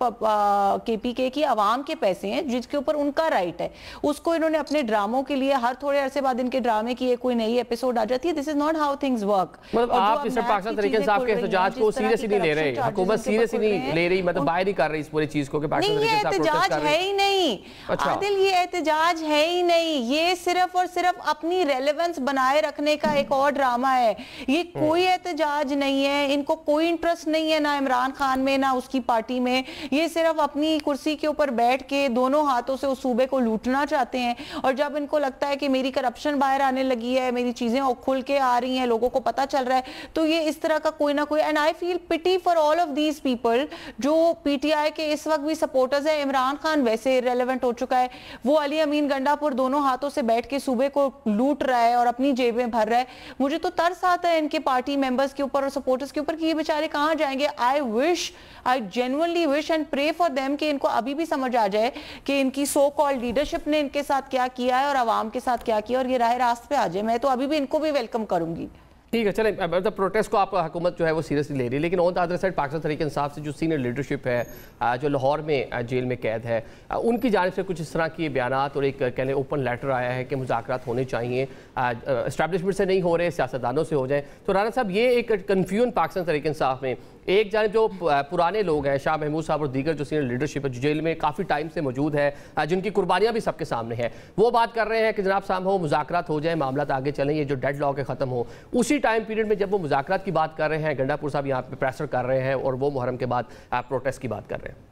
Speaker 7: KPK की आवाम के पैसे हैं जिसके ऊपर उनका राइट है। उसको इन्होंने अपने ड्रामों के लिए, हर थोड़े अरसे बाद इनके ड्रामे की कोई नई एपिसोड आ जाती है। This is not how things work.
Speaker 1: मतलब आप मिस्टर पाकिस्तान तरीके से आपके एहतजाज को सीरियसली नहीं ले रहे, हुकूमत सीरियसली नहीं ले रही, मतलब बाय नहीं कर रही इस पूरी चीज को कि पाकिस्तान तरीके से
Speaker 7: एहतजाज है ही नहीं।
Speaker 1: अच्छा।
Speaker 7: आदिल, ये एहतजाज है ही नहीं, ये सिर्फ और सिर्फ अपनी रेलेवेंस बनाए रखने का एक और ड्रामा है। ये कोई एहतजाज नहीं है, इनको कोई इंटरेस्ट नहीं है ना इमरान खान में ना उसकी पार्टी में। ये सिर्फ अपनी कुर्सी के ऊपर बैठ के दोनों हाथों से उस सूबे को लूटना चाहते हैं। और जब इनको लगता है कि मेरी करप्शन बाहर आने लगी है, मेरी चीजें खुल के आ रही हैं, लोगों को पता चल रहा है, तो ये इस तरह का कोई ना कोई, and I feel pity for all of these people जो PTI के इस वक्त भी सपोर्टर्स है। इमरान खान वैसे इररिलेवेंट हो चुका है, वो अली अमीन गंडापुर दोनों हाथों से बैठ के सूबे को लूट रहा है और अपनी जेबें भर रहा है। मुझे तो तरस आता है इनके पार्टी मेंबर्स के ऊपर और सपोर्टर्स के ऊपर कि ये बेचारे कहां जाएंगे। I genuinely wish and pray for them कि इनको अभी भी समझ आ जाए कि इनकी सो कॉल्ड लीडरशिप ने इनके साथ क्या किया है और आवाम के साथ क्या किया, और ये राह रास्त पे आ जाए। मैं तो अभी भी इनको भी वेलकम करूंगी।
Speaker 1: ठीक है, चलें। मतलब प्रोटेस्ट को आप हुकूमत जो है वो सीरियसली ले रही है, लेकिन on the other side Pakistan Tehreek Insaf से जो सीनियर लीडरशिप है जो लाहौर में जेल में कैद है, उनकी जानिब से कुछ इस तरह के बयानात और एक कहने ओपन लेटर आया है कि मुज़ाकरात होने चाहिए, एस्टैब्लिशमेंट से नहीं हो रहे, सियासतदानों से हो जाए। तो राना साहब, ये एक कन्फ्यूजन पाकिस्तान तहरीक इंसाफ में, एक जानिब जो पुराने लोग हैं, शाह महमूद साहब और दीगर जो सीनियर लीडरशिप है जो जेल में काफ़ी टाइम से मौजूद है, जिनकी कुर्बानियाँ भी सबके सामने हैं, वो बात कर रहे हैं कि जनाब साहब हो मुज़ाकरात हो जाए, मामला आगे चलें, ये जो डेड लॉक है ख़त्म हो। उसी टाइम पीरियड में जब वो मुज़ाकरात की बात कर रहे हैं, गंडापुर साहब यहाँ पे प्रेशर कर रहे हैं और वो मुहर्रम के बाद प्रोटेस्ट की बात कर रहे हैं।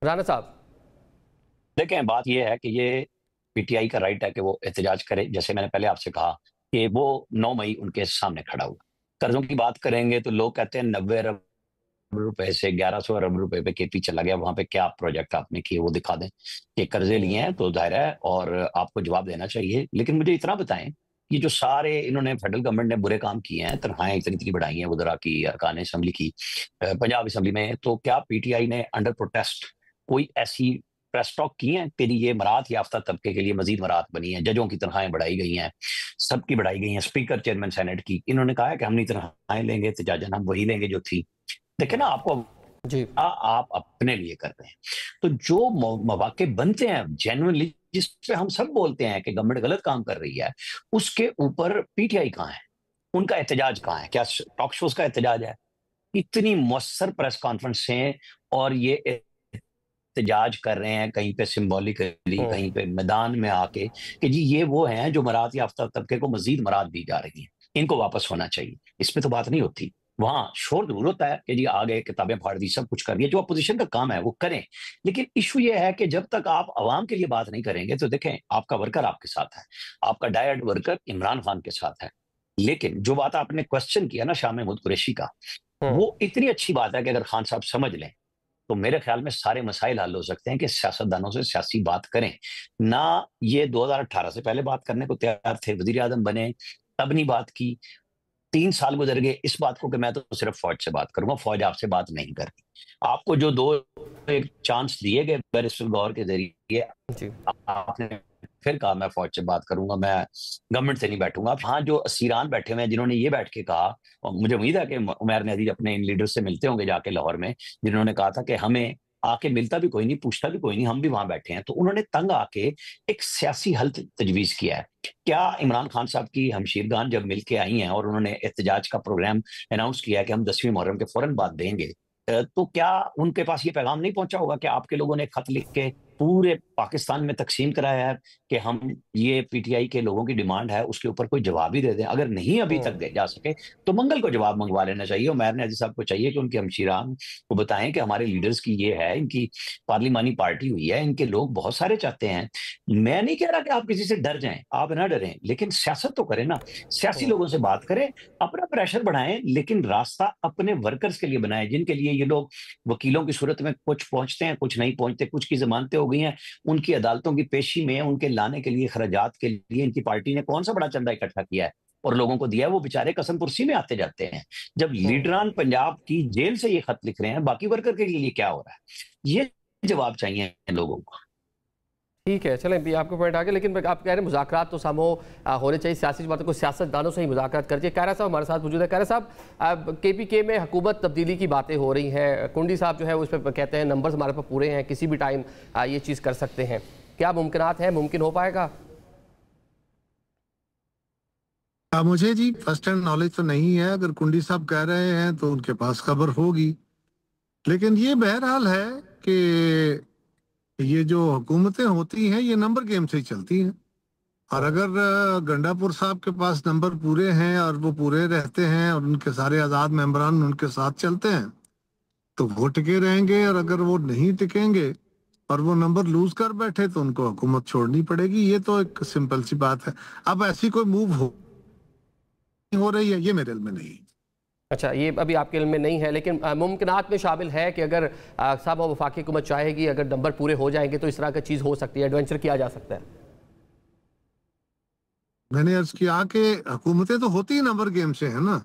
Speaker 1: राना साहब
Speaker 5: देखें, बात यह है कि ये PTI का राइट है कि वो एहतजाज करे। जैसे मैंने पहले आपसे कहा कि वो 9 मई उनके सामने खड़ा हुआ। कर्जों की बात करेंगे तो लोग कहते हैं 90 अरब रुपए से 1100 अरब रुपए पे KP चला गया। वहां पे क्या प्रोजेक्ट आपने किए वो दिखा दें कि कर्जे लिए हैं तो जाहिर है और आपको जवाब देना चाहिए। लेकिन मुझे इतना बताएं, ये जो सारे इन्होंने फेडरल गवर्नमेंट ने बुरे काम किए हैं, तनख्वाहें इतनी बढ़ाई हैं वज़रा की, अरकान असम्बली की, पंजाब असम्बली में, तो क्या PTI ने अंडर प्रोटेस्ट कोई ऐसी प्रेस टॉक की है कि ये मराहत याफ्ता तबके के लिए मजीद मराहत बनी है, जजों की तनख्वाहें बढ़ाई गई हैं, सबकी बढ़ाई गई हैं, स्पीकर चेयरमैन सेनेट की, इन्होंने कहा है कि हम नहीं तनख्वाहें लेंगे, एहतजाजन हम वही लेंगे जो थी। देखे ना, आपको जी आप अपने लिए कर रहे हैं। तो जो मौके बनते हैं जेन्युइनली, जिस पे हम सब बोलते हैं कि गवर्नमेंट गलत काम कर रही है, उसके ऊपर PTI कहाँ है, उनका एहतजाज कहाँ है? क्या टॉक शोज का एहतजाज है? इतनी मौसर प्रेस कॉन्फ्रेंस है और ये एहतजाज कर रहे हैं कहीं पे सिंबॉलिकली, कहीं पे मैदान में आके कि जी ये वो हैं जो मराहत याफ्ता तबके को मजीद मराहत दी जा रही है, इनको वापस होना चाहिए। इसमें तो बात नहीं होती। वहां शोर जरूर होता है कि जी आ गए, किताबें फाड़ दी, सब कुछ कर दिया, जो अपोजिशन का काम है वो करें। लेकिन इशू ये है कि जब तक आप आवाम के लिए बात नहीं करेंगे तो देखें, आपका वर्कर आपके साथ है, आपका डायरेक्ट वर्कर इमरान खान के साथ है। लेकिन जो बात आपने क्वेश्चन किया ना शाह महमूद कुरैशी का, वो इतनी अच्छी बात है कि अगर खान साहब समझ लें तो मेरे ख्याल में सारे मसाइल हल हो सकते हैं कि सियासतदानों से सियासी बात करें ना। ये 2018 से पहले बात करने को तैयार थे, वजीर आजम बने तब नहीं बात की। 3 साल गुजर गए इस बात को कि मैं तो सिर्फ फौज से बात करूंगा, फौज आपसे बात नहीं कर रही। आपको जो 2 एक चांस दिए गए बैरिस्टर गौहर के जरिए, आपने फिर कहा मैं फौज से बात करूंगा, मैं गवर्नमेंट से नहीं बैठूंगा। हाँ, जो असीरान बैठे हुए हैं जिन्होंने ये बैठ के कहा, और मुझे उम्मीद है कि उमैर नदीर अपने इन लीडर से मिलते होंगे जाके लाहौर में, जिन्होंने कहा था कि हमें आके मिलता भी कोई नहीं, पूछता भी कोई नहीं, हम भी वहां बैठे हैं। तो उन्होंने तंग आके एक सियासी हल तजवीज किया है। क्या इमरान खान साहब की हमशीरगान जब मिल के आई हैं और उन्होंने एहतजाज का प्रोग्राम अनाउंस किया कि हम 10वीं मुहर्रम के फौरन बाद देंगे, तो क्या उनके पास ये पैगाम नहीं पहुंचा होगा कि आपके लोगों ने खत लिख के पूरे पाकिस्तान में तकसीम कराया है कि हम ये पीटीआई के लोगों की डिमांड है उसके ऊपर कोई जवाब ही दे दें? अगर नहीं अभी तक दे जा सके तो मंगल को जवाब मंगवा लेना चाहिए। उमैर नियाज़ी साहब को चाहिए कि उनके हमशीरान को बताएं कि हमारे लीडर्स की ये है, इनकी पार्लिमानी पार्टी हुई है, इनके लोग बहुत सारे चाहते हैं। मैं नहीं कह रहा कि आप किसी से डर जाएं, आप ना डरें, लेकिन सियासत तो करें ना, सियासी लोगों से बात करें, अपना प्रेशर बढ़ाएं, लेकिन रास्ता अपने वर्कर्स के लिए बनाएं, जिनके लिए ये लोग वकीलों की सूरत में कुछ पहुंचते हैं, कुछ नहीं पहुंचते, कुछ की जमानतें हो गई हैं, उनकी अदालतों की पेशी में उनके लाने के लिए खर्चात के लिए इनकी पार्टी ने कौन सा बड़ा चंदा इकट्ठा किया है और लोगों को दिया है? वो बेचारे कसम पुरसी में आते जाते हैं। जब लीडरान पंजाब की जेल से ये खत लिख रहे हैं, बाकी वर्कर के लिए क्या हो रहा है? ये जवाब चाहिए लोगों को।
Speaker 1: ठीक है, चलें भी आपको पॉइंट आ गया, लेकिन आप कह रहे हैं मुज़ाकरात तो सामो होने चाहिए, सियासी बातों को सियासतदानों से ही मुज़ाकरात करती है। कायरा साहब हमारे साथ मौजूद है। कायरा साहब, KPK में हुकूमत तब्दीली की बातें हो रही हैं, कुंडी साहब जो है उस पर कहते हैं नंबर्स हमारे पास पूरे हैं, किसी भी टाइम ये चीज़ कर सकते हैं। क्या मुमकिनात है, मुमकिन हो पाएगा?
Speaker 8: मुझे जी फर्स्ट हैंड नॉलेज तो नहीं है, अगर कुंडी साहब कह रहे हैं तो उनके पास खबर होगी, लेकिन ये बहरहाल है कि ये जो हुकूमतें होती हैं ये नंबर गेम से ही चलती हैं, और अगर गंडापुर साहब के पास नंबर पूरे हैं और वो पूरे रहते हैं और उनके सारे आज़ाद मेंबरान उनके साथ चलते हैं तो वो टिके रहेंगे, और अगर वो नहीं टिकेंगे और वो नंबर लूज कर बैठे तो उनको हुकूमत छोड़नी पड़ेगी। ये तो एक सिंपल सी बात है। अब ऐसी कोई मूव हो रही है ये मेरे इल्म में नहीं।
Speaker 1: अच्छा, ये अभी आपके इल्म में नहीं है, लेकिन मुमकिनात में शामिल है कि अगर साहब वफाकी हुकूमत चाहेगी, अगर नंबर पूरे हो जाएंगे तो इस तरह की चीज़ हो सकती है, एडवेंचर किया जा सकता है।
Speaker 8: मैंने अर्ज किया कि हुकूमतें तो होती ही नंबर गेम से है ना।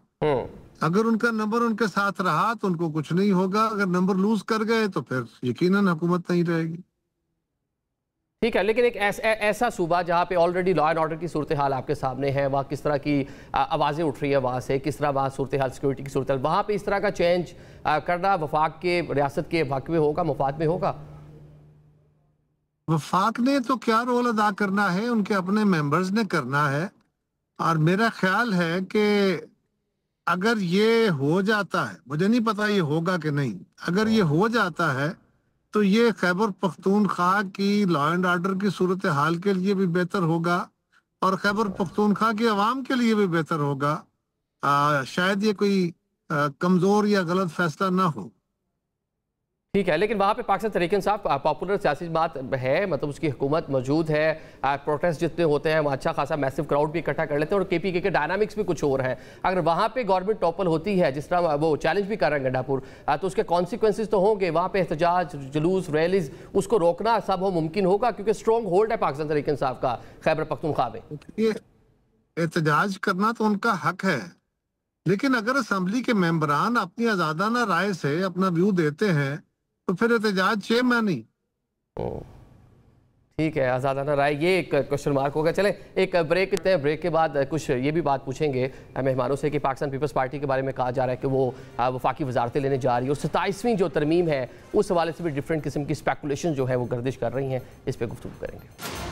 Speaker 8: अगर उनका नंबर उनके साथ रहा तो उनको कुछ नहीं होगा, अगर नंबर लूज कर गए तो फिर यकीनन हुकूमत नहीं रहेगी।
Speaker 1: ठीक है, लेकिन एक ऐसा सूबा जहाँ पे ऑलरेडी लॉ एंड ऑर्डर की सूरत हाल आपके सामने है, वहाँ किस तरह की आवाज़ें उठ रही है वहाँ से, किस तरह वहाँ सूरत हाल, सिक्योरिटी की सूरत हाल, वहाँ पे इस तरह का चेंज करना वफाक के रियासत के वक़्त में होगा, मुफाद में होगा?
Speaker 8: वफाक ने तो क्या रोल अदा करना है, उनके अपने मेंबर्स ने करना है, और मेरा ख्याल है कि अगर ये हो जाता है, मुझे नहीं पता ये होगा कि नहीं, अगर ये हो जाता है तो ये खैबर पख्तूनख्वा की लॉ एंड ऑर्डर की सूरत हाल के लिए भी बेहतर होगा और खैबर पख्तूनख्वा की आवाम के लिए भी बेहतर होगा। शायद ये कोई कमज़ोर या गलत फैसला ना हो।
Speaker 1: ठीक है, लेकिन वहाँ पे पाकिस्तान तहरीक इंसाफ पॉपुलर सियासी बात है, मतलब उसकी हुकूमत मौजूद है, प्रोटेस्ट जितने होते हैं वहाँ अच्छा खासा मैसिव क्राउड भी इकट्ठा कर लेते हैं, और KPK के डायनामिक्स भी कुछ और है। अगर वहाँ पे गवर्नमेंट टॉपल होती है, जिस तरह वो चैलेंज भी कर रहे हैं गंडापुर, तो उसके कॉन्सिक्वेंसेज तो होंगे। वहाँ पे एहतजाज, जुलूस, रैलीज, उसको रोकना सब हो मुमकिन होगा, क्योंकि स्ट्रॉन्ग होल्ड है पाकिस्तान तहरीक इंसाफ का खैबर पख्तूनख्वा में।
Speaker 8: एहतजाज करना तो उनका हक है, लेकिन अगर असम्बली के मेंबरान अपनी आज़ादाना राय से अपना व्यू देते हैं तो फिर एहतजाज शेम है नहीं।
Speaker 1: ठीक है, आज़ादाना राय, ये एक क्वेश्चन मार्क होगा। चले एक ब्रेक लेते हैं, ब्रेक के बाद कुछ ये भी बात पूछेंगे मेहमानों से कि पाकिस्तान पीपल्स पार्टी के बारे में कहा जा रहा है कि वो वफाकी वजारतें लेने जा रही है, और 27वीं जो तरमीम है उस हवाले से भी डिफरेंट किस्म की स्पेकुलेशन जो है वो गर्दिश कर रही हैं, इस पर गुफ्तगू करेंगे।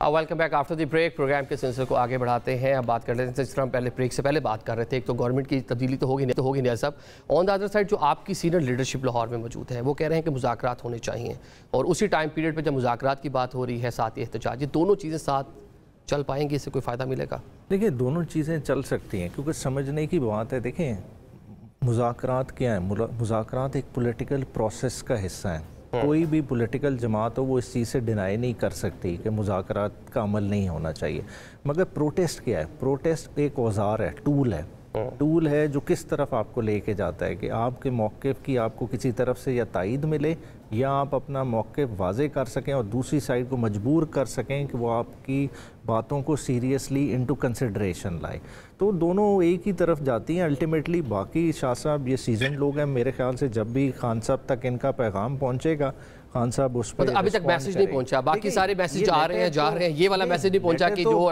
Speaker 1: Welcome back after the break. Programme के सिलसिले को आगे बढ़ाते हैं। अब बात कर लेते हैं, जिस तरह हम पहले ब्रेक से पहले बात कर रहे थे, एक तो गवर्नमेंट की तब्दीली तो होगी नहीं साहब, ऑन द अदर साइड जो आपकी सीनियर लीडरशिप लाहौर में मौजूद है वो कह रहे हैं कि मुज़ाकरात होने चाहिए, और उसी टाइम पीरियड पर जब मुज़ाकरात की बात हो रही है साथ ही एहतजाज, ये दोनों चीज़ें साथ चल पाएंगी, इससे कोई फ़ायदा मिलेगा? देखिए,
Speaker 6: दोनों चीज़ें चल सकती हैं, क्योंकि समझने की बात है। देखें, मुज़ाकरात क्या है? मुज़ाकरात एक पॉलिटिकल प्रोसेस का हिस्सा है। कोई भी पॉलिटिकल जमात हो वो इस चीज़ से डिनाई नहीं कर सकती कि मुज़ाकरात का अमल नहीं होना चाहिए। मगर प्रोटेस्ट क्या है? प्रोटेस्ट एक औजार है, टूल है जो किस तरफ आपको लेके जाता है कि आपके मौक़िफ़ की आपको किसी तरफ से या तायद मिले, या आप अपना मौक़िफ़ वाज़े कर सकें और दूसरी साइड को मजबूर कर सकें कि वो आपकी बातों को सीरियसली इनटू कंसिडरेशन लाए। तो दोनों एक ही तरफ जाती हैं अल्टीमेटली। बाकी शाह साहब ये सीजन लोग हैं, मेरे ख्याल से जब भी खान साहब तक इनका पैगाम पहुंचेगा, खान साहब उस पर
Speaker 1: अभी तक मैसेज नहीं पहुंचा, बाकी सारे मैसेज आ रहे हैं जा रहे हैं, ये वाला मैसेज नहीं पहुंचा कि जो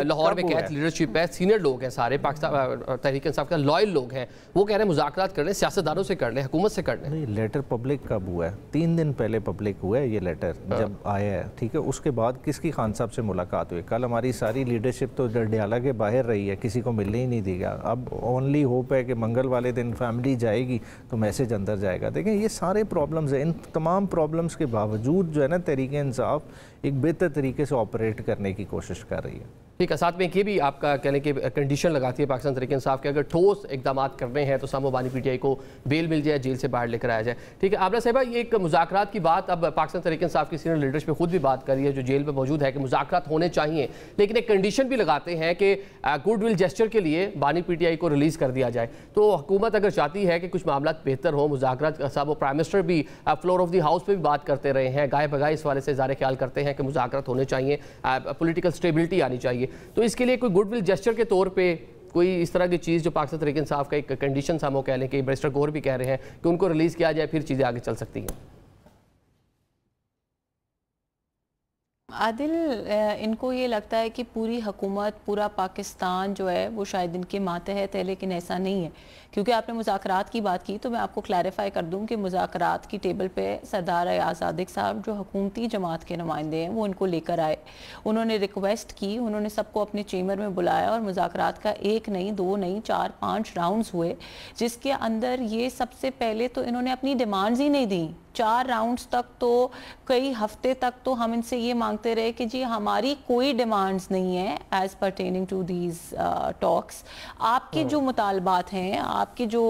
Speaker 1: लाहौर में कैद लीडरशिप है, सीनियर लोग हैं सारे पाकिस्तान तहरीक इंसाफ का लॉयल लोग हैं, वो कह रहे हैं मुज़ाकरात करने सियासतदानों से करने, हुकूमत से करने।
Speaker 6: नहीं, लेटर पब्लिक कब हुआ है? 3 दिन पहले पब्लिक हुआ है ये लेटर जब आया है, ठीक है। उसके बाद किसकी खान साहब से मुलाकात हुई? कल हमारी सारी लीडरशिप तो डडियाला के बाहर रही है, किसी को मिलने ही नहीं देगा। अब ओनली होप है कि मंगल वाले दिन फैमिली जाएगी तो मैसेज अंदर जाएगा। देखें ये सारे प्रॉब्लम्स हैं, इन तमाम प्रॉब्लम्स के बावजूद जो है ना तहरीक इंसाफ एक बेहतर तरीके से ऑपरेट करने की कोशिश कर रही है।
Speaker 1: ठीक है, साथ में ये भी आपका कहने की कंडीशन लगाती है पाकिस्तान तहरीक इंसाफ के, अगर ठोस इकदाम करने हैं तो सामो बानी पीटीआई को बेल मिल जाए, जेल से बाहर लेकर आया जाए। ठीक है आबरा साहिबा, ये एक मुज़ाकरात की बात अब पाकिस्तान तहरीक इंसाफ की सीनियर लीडर्स पे खुद भी बात कर रही है जो जेल में मौजूद है कि मुज़ाकरात होने चाहिए, लेकिन एक कंडीशन भी लगाते हैं कि गुडविल जेस्चर के लिए बानी पीटीआई को रिलीज़ कर दिया जाए। तो हुकूमत अगर चाहती है कि कुछ मामला बेहतर हो, मुज़ाकरात साहब प्राइम मिनिस्टर भी फ्लोर ऑफ द हाउस पर भी बात करते रहे हैं, गाय बगाए इस वाले से ज़ाहिर ख्याल करते हैं कि मुज़ाकरात होने चाहिए, पॉलिटिकल स्टेबिलिटी आनी चाहिए, तो इसके लिए कोई गुडविल जेस्चर के तौर पे कोई इस तरह की चीज़ जो पाकिस्तान तहरीक इंसाफ का एक कंडीशन हम कह लें कि बैरिस्टर गौहर भी कह रहे हैं कि उनको रिलीज़ किया जाए, फिर चीज़ें आगे चल सकती हैं।
Speaker 7: आदिल, इनको ये लगता है कि पूरी हुकूमत, पूरा पाकिस्तान जो है वो शायद इनके मातहत है, लेकिन ऐसा नहीं है। क्योंकि आपने मुज़ाकरात की बात की तो मैं आपको क्लैरिफाई कर दूं कि मुज़ाकरात की टेबल पे सरदार अयाज सादिक साहब जो हुकूमती जमात के नुमाइंदे हैं वो इनको लेकर आए, उन्होंने रिक्वेस्ट की, उन्होंने सबको अपने चेम्बर में बुलाया और मुज़ाकरात का 1 नहीं 2 नहीं 4-5 राउंड्स हुए, जिसके अंदर ये सबसे पहले तो इन्होंने अपनी डिमांड्स ही नहीं दी। 4 राउंड्स तक तो कई हफ्ते तक तो हम इनसे ये मांगते रहे कि जी हमारी कोई डिमांड्स नहीं है as pertaining to these talks, आपके जो मुतालबात हैं, आपके जो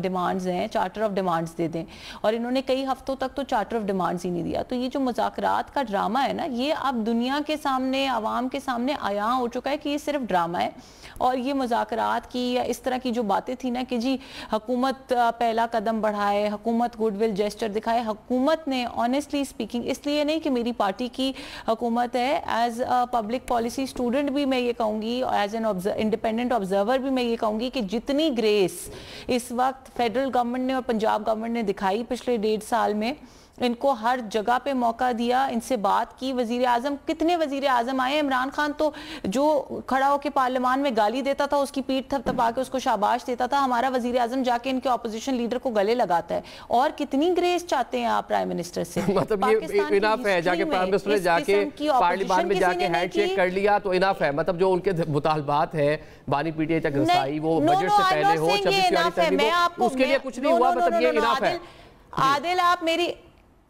Speaker 7: डिमांड्स हैं, चार्टर ऑफ डिमांड्स दे दें। और इन्होंने कई हफ्तों तक तो चार्टर ऑफ डिमांड्स ही नहीं दिया। तो ये जो मुज़ाकरात का ड्रामा है ना, ये अब दुनिया के सामने, आवाम के सामने आया हो चुका है कि ये सिर्फ ड्रामा है। और ये मुज़ाकरात की या इस तरह की जो बातें थी ना कि जी हुकूमत पहला कदम बढ़ाए, हुकूमत गुडविल जेस्चर दिखाए, हुकूमत ने ऑनेस्टली स्पीकिंग, इसलिए नहीं कि मेरी पार्टी की हुकूमत है, as a public policy student भी मैं ये कहूँगी, एज एन इंडिपेंडेंट ऑब्जर्वर भी मैं ये कहूँगी कि जितनी ग्रेस इस वक्त फेडरल गवर्नमेंट ने और पंजाब गवर्नमेंट ने दिखाई पिछले 1.5 साल में, इनको हर जगह पे मौका दिया, इनसे बात की। वजीर आजम, कितने वजीर आजम आए, इमरान खान तो जो खड़ा होकर पार्लियामान में गाली देता था उसकी पीठ थपथपा के उसको शाबाश देता था, हमारा वजीर आजम जाके इनके ऑपोजिशन लीडर को गले लगाता है। और कितनी ग्रेस चाहते हैं आप प्राइम मिनिस्टर से?
Speaker 1: मतलब ये इनफ है, जाके प्राइम मिनिस्टर ने जाके पार्लियामान में जाके हैंडशेक कर लिया तो इनफ है। मतलब जो उनके मुतालबात है बानी पीटीआई तक रसाई, वो बजट से पहले हो, 26 उसके लिए कुछ नहीं हुआ, मतलब ये इनफ है।
Speaker 7: आदिल, आप मेरी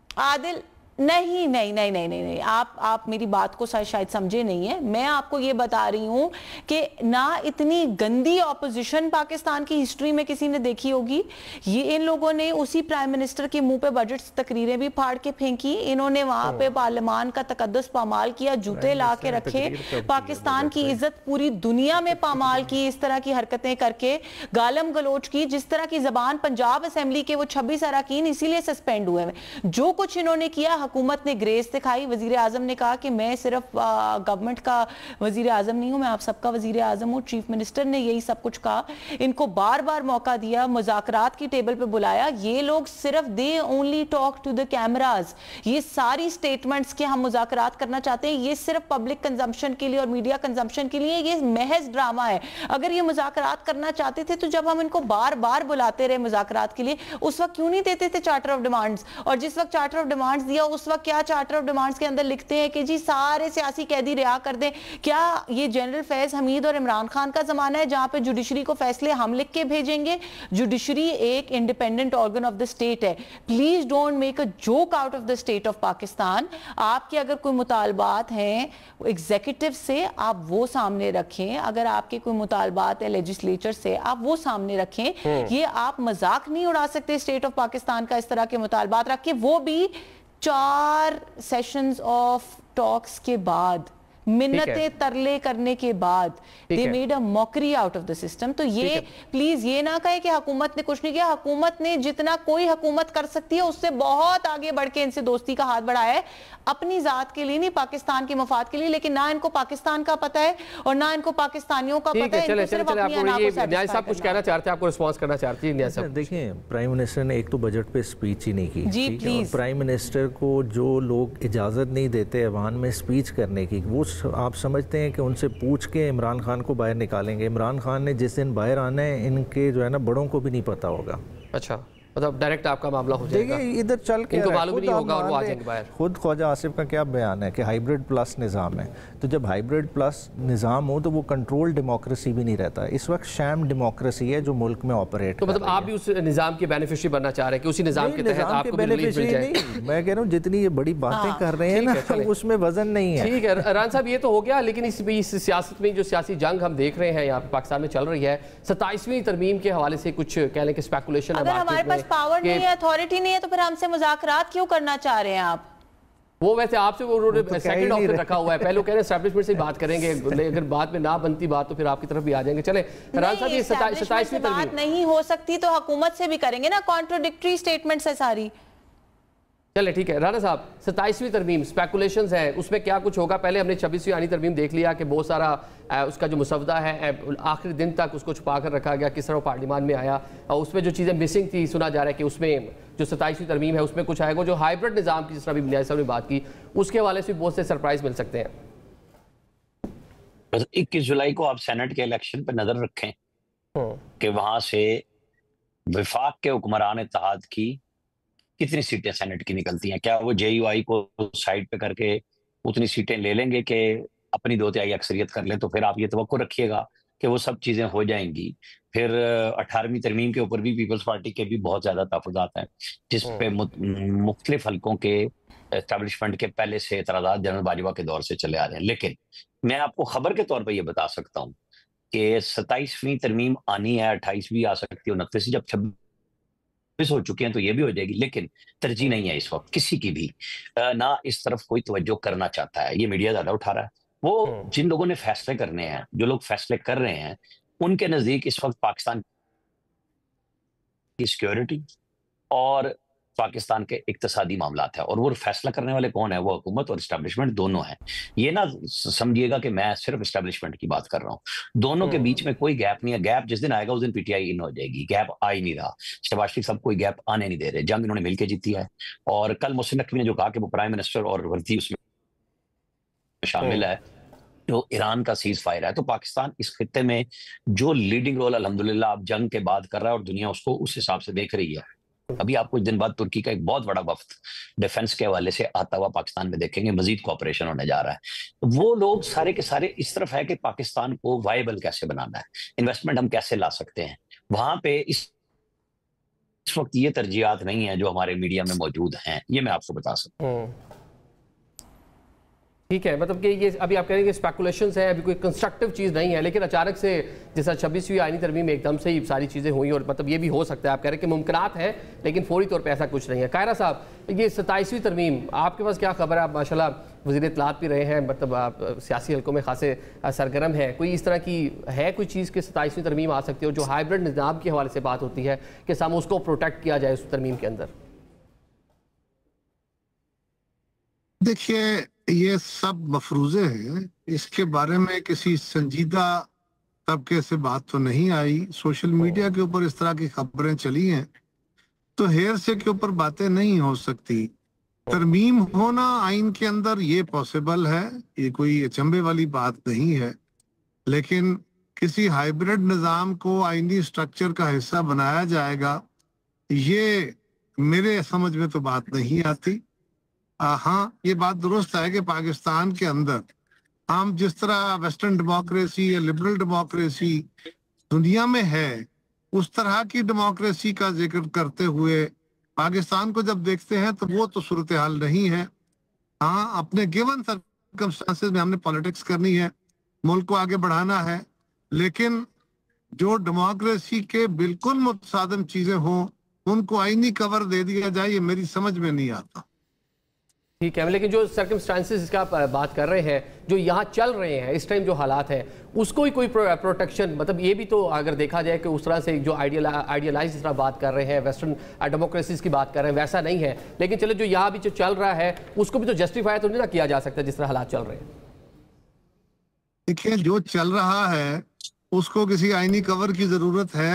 Speaker 7: आदिल नहीं नहीं नहीं नहीं नहीं, नहीं। आप मेरी बात को शायद समझे नहीं है। मैं आपको ये बता रही हूं कि ना इतनी गंदी ऑपोजिशन पाकिस्तान की हिस्ट्री में किसी ने देखी होगी। ये इन लोगों ने उसी प्राइम मिनिस्टर के मुंह पे बजट तकरीरें भी फाड़ के फेंकी, इन्होंने वहां पे पार्लियामान का तकद्दुस पामाल किया, जूते ला के रखे, पाकिस्तान की इज्जत पूरी दुनिया में पामाल की, इस तरह की हरकतें करके गालम गलोच की, जिस तरह की जबान पंजाब असेंबली के वो 26 अरकान इसीलिए सस्पेंड हुए हैं। जो कुछ इन्होंने किया, हुकूमत ने ग्रेस दिखाई। वजीर आजम ने कहा कि मैं सिर्फ गवर्नमेंट का वजीर आजम नहीं हूं, मैं आप सबका वजीर आजम हूं। चीफ मिनिस्टर ने यही सब कुछ कहा, इनको बार बार मौका दिया, मुज़ाकरात की टेबल पे बुलाया। ये लोग सिर्फ they only talk to the cameras, ये सारी स्टेटमेंट्स के हम मुज़ाकरात करना चाहते हैं, ये सिर्फ पब्लिक कंजम्पशन के लिए और मीडिया कंजम्पशन के लिए, ये महज ड्रामा है। अगर ये मुज़ाकरात करना चाहते थे तो जब हम इनको बार बार बुलाते रहे मुज़ाकरात के लिए, उस वक्त क्यों नहीं देते थे चार्टर ऑफ डिमांड्स? और जिस वक्त चार्टर ऑफ डिमांड्स दिया उस वक्त क्या चार्टर ऑफ डिमांड्स के अंदर लिखते हैं कि जी सारे सियासी कैदी रिहा कर दें? क्या ये जनरल फैज हमीद और इमरान खान का जमाना है जहां पे जुडिशरी को फैसले हम लिख के भेजेंगे? जुडिशरी एक independent organ of the state है। Please don't make a joke out of the state of Pakistan. आपके अगर कोई मुतालबात हैं एग्जीक्यूटिव से, आप वो सामने रखें। अगर आपके कोई मुतालबात है लेजिस्लेचर से, आप वो सामने रखें। ये आप मजाक नहीं उड़ा सकते स्टेट ऑफ पाकिस्तान का इस तरह के मुतालबात रख के, वो भी 4 सेशंस ऑफ टॉक्स के बाद। मिन्नतें तरले करने के बाद they made a mockery out of the system. तो ये प्लीज ये ना कहे कि हुकूमत ने कुछ नहीं किया। हुकूमत ने जितना कोई हुकूमत कर सकती है उससे बहुत आगे बढ़ के इनसे दोस्ती का हाथ बढ़ाया है, अपनी जात के लिए नहीं, पाकिस्तान के मफाद के लिए। लेकिन ना इनको पाकिस्तान का पता है और ना इनको पाकिस्तानियों का पता है।
Speaker 1: न्याय साहब कुछ कहना चाहते हैं, आपको रिस्पॉन्स करना चाहती है न्याय साहब।
Speaker 6: देखिए, प्राइम मिनिस्टर ने एक तो बजट पे स्पीच ही नहीं की
Speaker 7: जी, प्लीज।
Speaker 6: प्राइम मिनिस्टर को जो लोग इजाजत नहीं देते ऐवान में स्पीच करने की, वो आप समझते हैं कि उनसे पूछ के इमरान खान को बाहर निकालेंगे? इमरान खान ने जिस दिन बाहर आना है, इनके जो है ना बड़ों को भी नहीं पता होगा।
Speaker 1: अच्छा, मतलब डायरेक्ट आपका मामला हो जाएगा।
Speaker 6: देखिए, इधर चल के
Speaker 1: इनको मालूम नहीं होगा और वो आ जाएंगे बाहर।
Speaker 6: खुद ख्वाजा आसिफ का क्या बयान है कि हाइब्रिड प्लस निज़ाम है। तो जब हाइब्रिड प्लस निज़ाम हो तो वो कंट्रोल डेमोक्रेसी भी नहीं रहता। इस वक्त शैम डेमोक्रेसी है जो मुल्क में ऑपरेट।
Speaker 1: तो मतलब आप भी उस निज़ाम के बेनिफिशियरी बनना चाह रहे हैं कि उसी निज़ाम के तहत आपको भी रिलीफ मिल जाए?
Speaker 6: नहीं, मैं कह रहा हूँ जितनी ये बड़ी बातें कर रहे हैं ना, उसमें वजन नहीं है।
Speaker 1: ठीक है राना साहब, ये तो हो गया। लेकिन इस सियासत में जो सियासी जंग हम देख रहे हैं यहाँ पाकिस्तान में चल रही है, 27वीं तरमीम के हवाले से कुछ कह लें कि स्पेकुलेशन है।
Speaker 7: अगर हमारे पास पावर नहीं है, अथॉरिटी नहीं है, तो फिर हमसे मुज़ाकरात क्यों करना चाह रहे हैं आप?
Speaker 1: वो वैसे आपसे वो सेकंड ऑप्शन रखा हुआ है। पहले वो कह रहे हैं एस्टैब्लिशमेंट से बात करेंगे, अगर बात में ना बनती बात तो फिर आपकी तरफ भी आ जाएंगे। चले राना साहब, ये 27वीं
Speaker 7: बात नहीं हो सकती तो हुकूमत से भी करेंगे ना, कॉन्ट्रोडिक्टरी स्टेटमेंट्स है सारी।
Speaker 1: चले ठीक है राना साहब, 27वीं तरमीम स्पेकुलेशंस है, उसमें क्या कुछ होगा? पहले हमने 26वीं आनी तरमीम देख लिया कि बहुत सारा उसका जो मुसवदा है आखिरी दिन तक उसको छुपा कर रखा गया, किस तरह पार्लियामान में आया, और उसमें जो चीज़ें मिसिंग थी, सुना जा रहा है कि उसमें जो 27वीं तरमीम है उसमें कुछ आएगा। जो हाइब्रिड निज़ाम की जिस तरह भी न्याय साहब ने बात की, उसके हवाले से बहुत से सरप्राइज मिल सकते हैं।
Speaker 5: 21 जुलाई को आप सेनेट के इलेक्शन पर नजर रखें कि वहां से विफाक के हुक्मरान इत्तेहाद की कितनी सीटें सेनेट की निकलती हैं। क्या वो JUI को साइड पे करके उतनी सीटें ले लेंगे कि अपनी 2/3 अक्सरियत कर लें? तो फिर आप ये तवक्को रखिएगा कि वो सब चीजें हो जाएंगी। फिर 18वीं तरमीम के ऊपर भी पीपल्स पार्टी के भी बहुत ज्यादा तहफ़्फ़ुज़ात हैं, जिस पे मुख्तलिफ हल्कों के एस्टैब्लिशमेंट के पहले से एतराज़ात जनरल बाजवा के दौर से चले आ रहे हैं। लेकिन मैं आपको खबर के तौर पर यह बता सकता हूँ कि 27वीं तरमीम आनी है, 28 भी आ सकती है, 29, जब 26 हो चुके हैं तो ये भी हो जाएगी। लेकिन तरजीह नहीं है इस वक्त किसी की भी, ना इस तरफ कोई तवज्जो करना चाहता है। ये मीडिया ज्यादा उठा रहा है। वो जिन लोगों ने फैसले करने हैं, जो लोग फैसले कर रहे हैं, उनके नजदीक इस वक्त पाकिस्तान की सिक्योरिटी और पाकिस्तान के इक्तिसादी मामलात है। और वो फैसला करने वाले कौन है? वो हुकूमत और इस्टेब्लिशमेंट दोनों हैं। ये ना समझिएगा कि मैं सिर्फ इस्टेब्लिशमेंट की बात कर रहा हूँ। दोनों के बीच में कोई गैप नहीं है। गैप जिस दिन आएगा उस दिन PTI इन हो जाएगी। गैप आ ही नहीं रहा। शहबाज शरीफ साहब कोई गैप आने नहीं दे रहे। जंग इन्होंने मिलकर जीती है। और कल मोहसिन नकवी ने जो कहा कि वो प्राइम मिनिस्टर और वर्दी उसमें शामिल है, जो ईरान का सीज फायर है, तो पाकिस्तान इस खित्ते में जो लीडिंग रोल अल्हम्दुलिल्लाह अब जंग के बाद कर रहा है और दुनिया उसको उस हिसाब से देख रही है। अभी आप कुछ दिन बाद तुर्की का एक बहुत बड़ा वफ्द डिफेंस के हवाले से आता हुआ पाकिस्तान में देखेंगे। मजीद कोऑपरेशन होने जा रहा है। वो लोग सारे के सारे इस तरफ है कि पाकिस्तान को वायबल कैसे बनाना है, इन्वेस्टमेंट हम कैसे ला सकते हैं। वहां पे इस वक्त ये तरजीहात नहीं है जो हमारे मीडिया में मौजूद हैं। ये मैं आपको बता सकता हूँ।
Speaker 1: ठीक है, मतलब कि ये अभी आप कह रहे हैं कि स्पेकुलेशंस है, अभी कोई कंस्ट्रक्टिव चीज़ नहीं है। लेकिन अचानक से जैसा 26वीं आईनी तरमीम में एकदम से ही सारी चीज़ें हुई, और मतलब ये भी हो सकता है, आप कह रहे हैं कि मुमकिनात है लेकिन फौरी तौर पे ऐसा कुछ नहीं है। कायरा साहब, ये 27वीं तरमीम आपके पास क्या खबर है? आप माशाल्लाह वज़ीर इत्तलात भी रहे हैं, मतलब आप सियासी हल्कों में खासे सरगर्म है। कोई इस तरह की है कोई चीज़ कि 27वीं तरमीम आ सकती है, और जो हाइब्रिड निज़ाम के हवाले से बात होती है कि सामने उसको प्रोटेक्ट किया जाए उस तरमीम के अंदर?
Speaker 8: देखिए, ये सब मफरूजे हैं। इसके बारे में किसी संजीदा तबके से बात तो नहीं आई। सोशल मीडिया के ऊपर इस तरह की खबरें चली हैं, तो हेर से के ऊपर बातें नहीं हो सकती। तरमीम होना आइन के अंदर ये पॉसिबल है, ये कोई अचंभे वाली बात नहीं है। लेकिन किसी हाइब्रिड निज़ाम को आइनी स्ट्रक्चर का हिस्सा बनाया जाएगा, ये मेरे समझ में तो बात नहीं आती। हाँ, ये बात दुरुस्त है कि पाकिस्तान के अंदर हम जिस तरह वेस्टर्न डेमोक्रेसी या लिबरल डेमोक्रेसी दुनिया में है, उस तरह की डेमोक्रेसी का जिक्र करते हुए पाकिस्तान को जब देखते हैं तो वो तो सूरत हाल नहीं है। हाँ, अपने गिवन सर्कमस्टांसेस में हमने पॉलिटिक्स करनी है, मुल्क को आगे बढ़ाना है, लेकिन जो डेमोक्रेसी के बिल्कुल मुतसादिम चीजें हों उनको आईनी कवर दे दिया जाए, ये मेरी समझ में नहीं आता।
Speaker 1: ठीक है, लेकिन जो सर्कमस्टांसेस का आप बात कर रहे हैं, जो यहाँ चल रहे हैं इस टाइम जो हालात हैं, उसको ही कोई प्रोटेक्शन, मतलब ये भी तो अगर देखा जाए कि उस तरह से जो आइडियलाइज जिस तरह बात कर रहे हैं, वेस्टर्न डेमोक्रेसीज की बात कर रहे हैं, वैसा नहीं है। लेकिन चलो जो यहाँ भी जो चल रहा है उसको भी तो जस्टिफाई तो नहीं ना किया जा सकता जिस तरह हालात चल रहे हैं।
Speaker 8: देखिए, जो चल रहा है उसको किसी आईनी कवर की जरूरत है।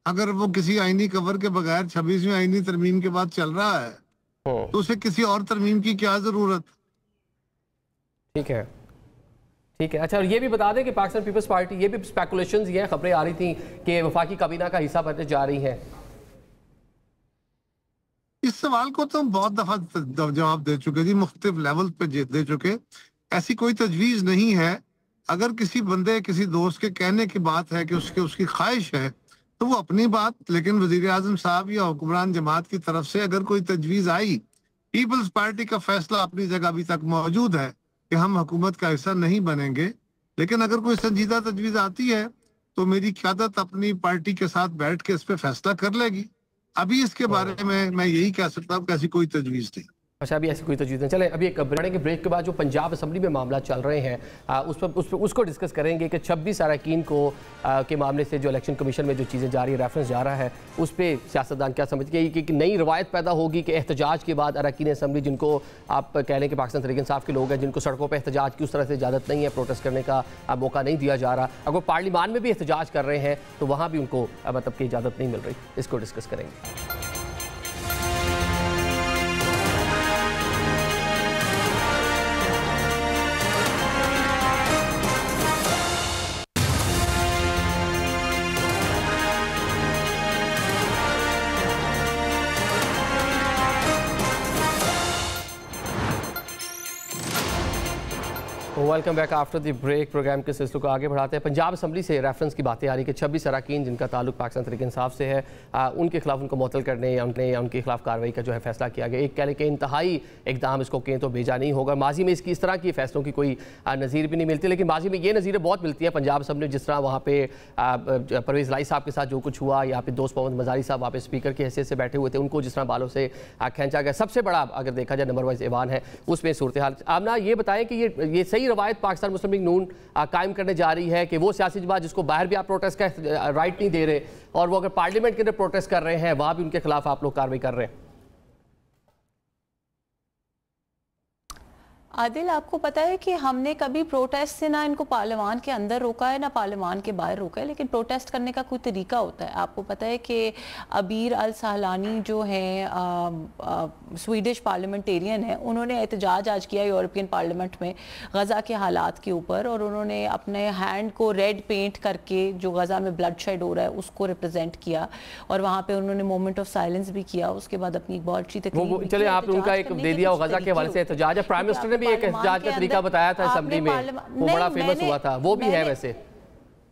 Speaker 8: अगर वो किसी आईनी कवर के बगैर 26वीं आईनी तरमीम के बाद चल रहा है तो उसे किसी और तरमीम की क्या जरूरत।
Speaker 1: ठीक है, ठीक है। अच्छा, और ये भी बता दें कि पाकिस्तान पीपल्स पार्टी, ये भी स्पेकुलेशंस ये खबरें आ रही थी कि वफाकी काबीना का हिस्सा बनने जा रही है।
Speaker 8: इस सवाल को तो बहुत दफा जवाब दे चुके जी, मुख्तलिफ लेवल पे दे चुके। ऐसी कोई तजवीज नहीं है। अगर किसी बंदे किसी दोस्त के कहने की बात है कि उसकी ख्वाहिश है तो वो अपनी बात, लेकिन वजीर आजम साहब या हुक्मरान जमात की तरफ से अगर कोई तजवीज आई, पीपल्स पार्टी का फैसला अपनी जगह अभी तक मौजूद है कि हम हुकूमत का हिस्सा नहीं बनेंगे। लेकिन अगर कोई संजीदा तजवीज आती है तो मेरी क़यादत अपनी पार्टी के साथ बैठ के इस पे फैसला कर लेगी। अभी इसके बारे में मैं यही कह सकता हूँ कि ऐसी कोई तजवीज नहीं।
Speaker 1: अच्छा, अभी ऐसी कोई तजवीज़ नहीं। चले अभी एक ब्रेक के बाद जो पंजाब असम्बली में मामला चल रहे हैं उसको डिस्कस करेंगे कि 26 अरकान को के मामले से जो इलेक्शन कमीशन में जो चीज़ें जा रही है, रेफरेंस जा रहा है, उस पर सियासतदान क्या समझते हैं कि नई रवायत पैदा होगी कि एहतजाज के बाद अरकान असम्बली, जिनको आप कह लें कि पाकिस्तान तहरीक इंसाफ के लोग हैं, जिनको सड़कों पर एहतजाज की उस तरह से इजाज़त नहीं है, प्रोटेस्ट करने का मौका नहीं दिया जा रहा, अगर पार्लियामान में भी एहतजाज कर रहे हैं तो वहाँ भी उनको मतलब की इजाज़त नहीं मिल रही। इसको डिस्कस करेंगे। Welcome back after the break. Programme के सिलसिले को आगे बढ़ाते हैं। पंजाब असम्बली से रेफरेंस की बातें आ रही कि 26 अरकान जिनका ताल्लुक पाकिस्तान तहरीक इंसाफ से है, उनके खिलाफ उनको मुअत्तल करने या उनके खिलाफ कार्रवाई का जो है फैसला किया गया। एक कह लें कि इंतहाई इकदाम इसको कहें तो भेजा नहीं होगा। माजी में इसकी इस तरह की फैसलों की कोई नज़ीर भी नहीं मिलती, लेकिन माजी में ये नज़ीरें बहुत मिलती हैं पंजाब असम्बली। जिस तरह वहाँ पे परवेज़ लाई साहब के साथ जो कुछ हुआ, यहाँ पे दोस्त मोहम्मद मज़ारी साहब वहाँ पे स्पीकर की हैसियत से बैठे हुए थे, उनको जिस तरह बालों से खींचा गया। सबसे बड़ा अगर देखा जाए नंबर वाइज ऐवान है, उसमें सूरत हाल। आमना ये बताएं कि ये सही रवायत पाकिस्तान मुस्लिम लीग नून कायम करने जा रही है कि वो सियासी जमात जिसको बाहर भी आप प्रोटेस्ट का राइट नहीं दे रहे, और वो अगर पार्लियामेंट के अंदर प्रोटेस्ट कर रहे हैं वहां भी उनके खिलाफ आप लोग कार्रवाई कर रहे हैं?
Speaker 7: आदिल, आपको पता है कि हमने कभी प्रोटेस्ट से ना इनको पार्लियामान के अंदर रोका है ना पार्लियामान के बाहर रोका है, लेकिन प्रोटेस्ट करने का कोई तरीका होता है। आपको पता है कि अबीर अल सहलानी जो हैं स्वीडिश पार्लियामेंटेरियन हैं, उन्होंने एहतजाज आज किया यूरोपियन पार्लियामेंट में गज़ा के हालात के ऊपर, और उन्होंने अपने हैंड को रेड पेंट करके जो गज़ा में ब्लड शेड हो रहा है उसको रिप्रेजेंट किया, और वहाँ पे उन्होंने मोमेंट ऑफ साइलेंस भी किया। उसके बाद अपनी एक बहुत अच्छी तकरीर।
Speaker 1: चले आपने उनका एक दे दिया गज़ा के हवाले से एहतजाज है, प्राइम मिनिस्टर ने एक एहतजाज का तरीका बताया था असेंबली में, वो बड़ा फेमस हुआ था, वो भी है वैसे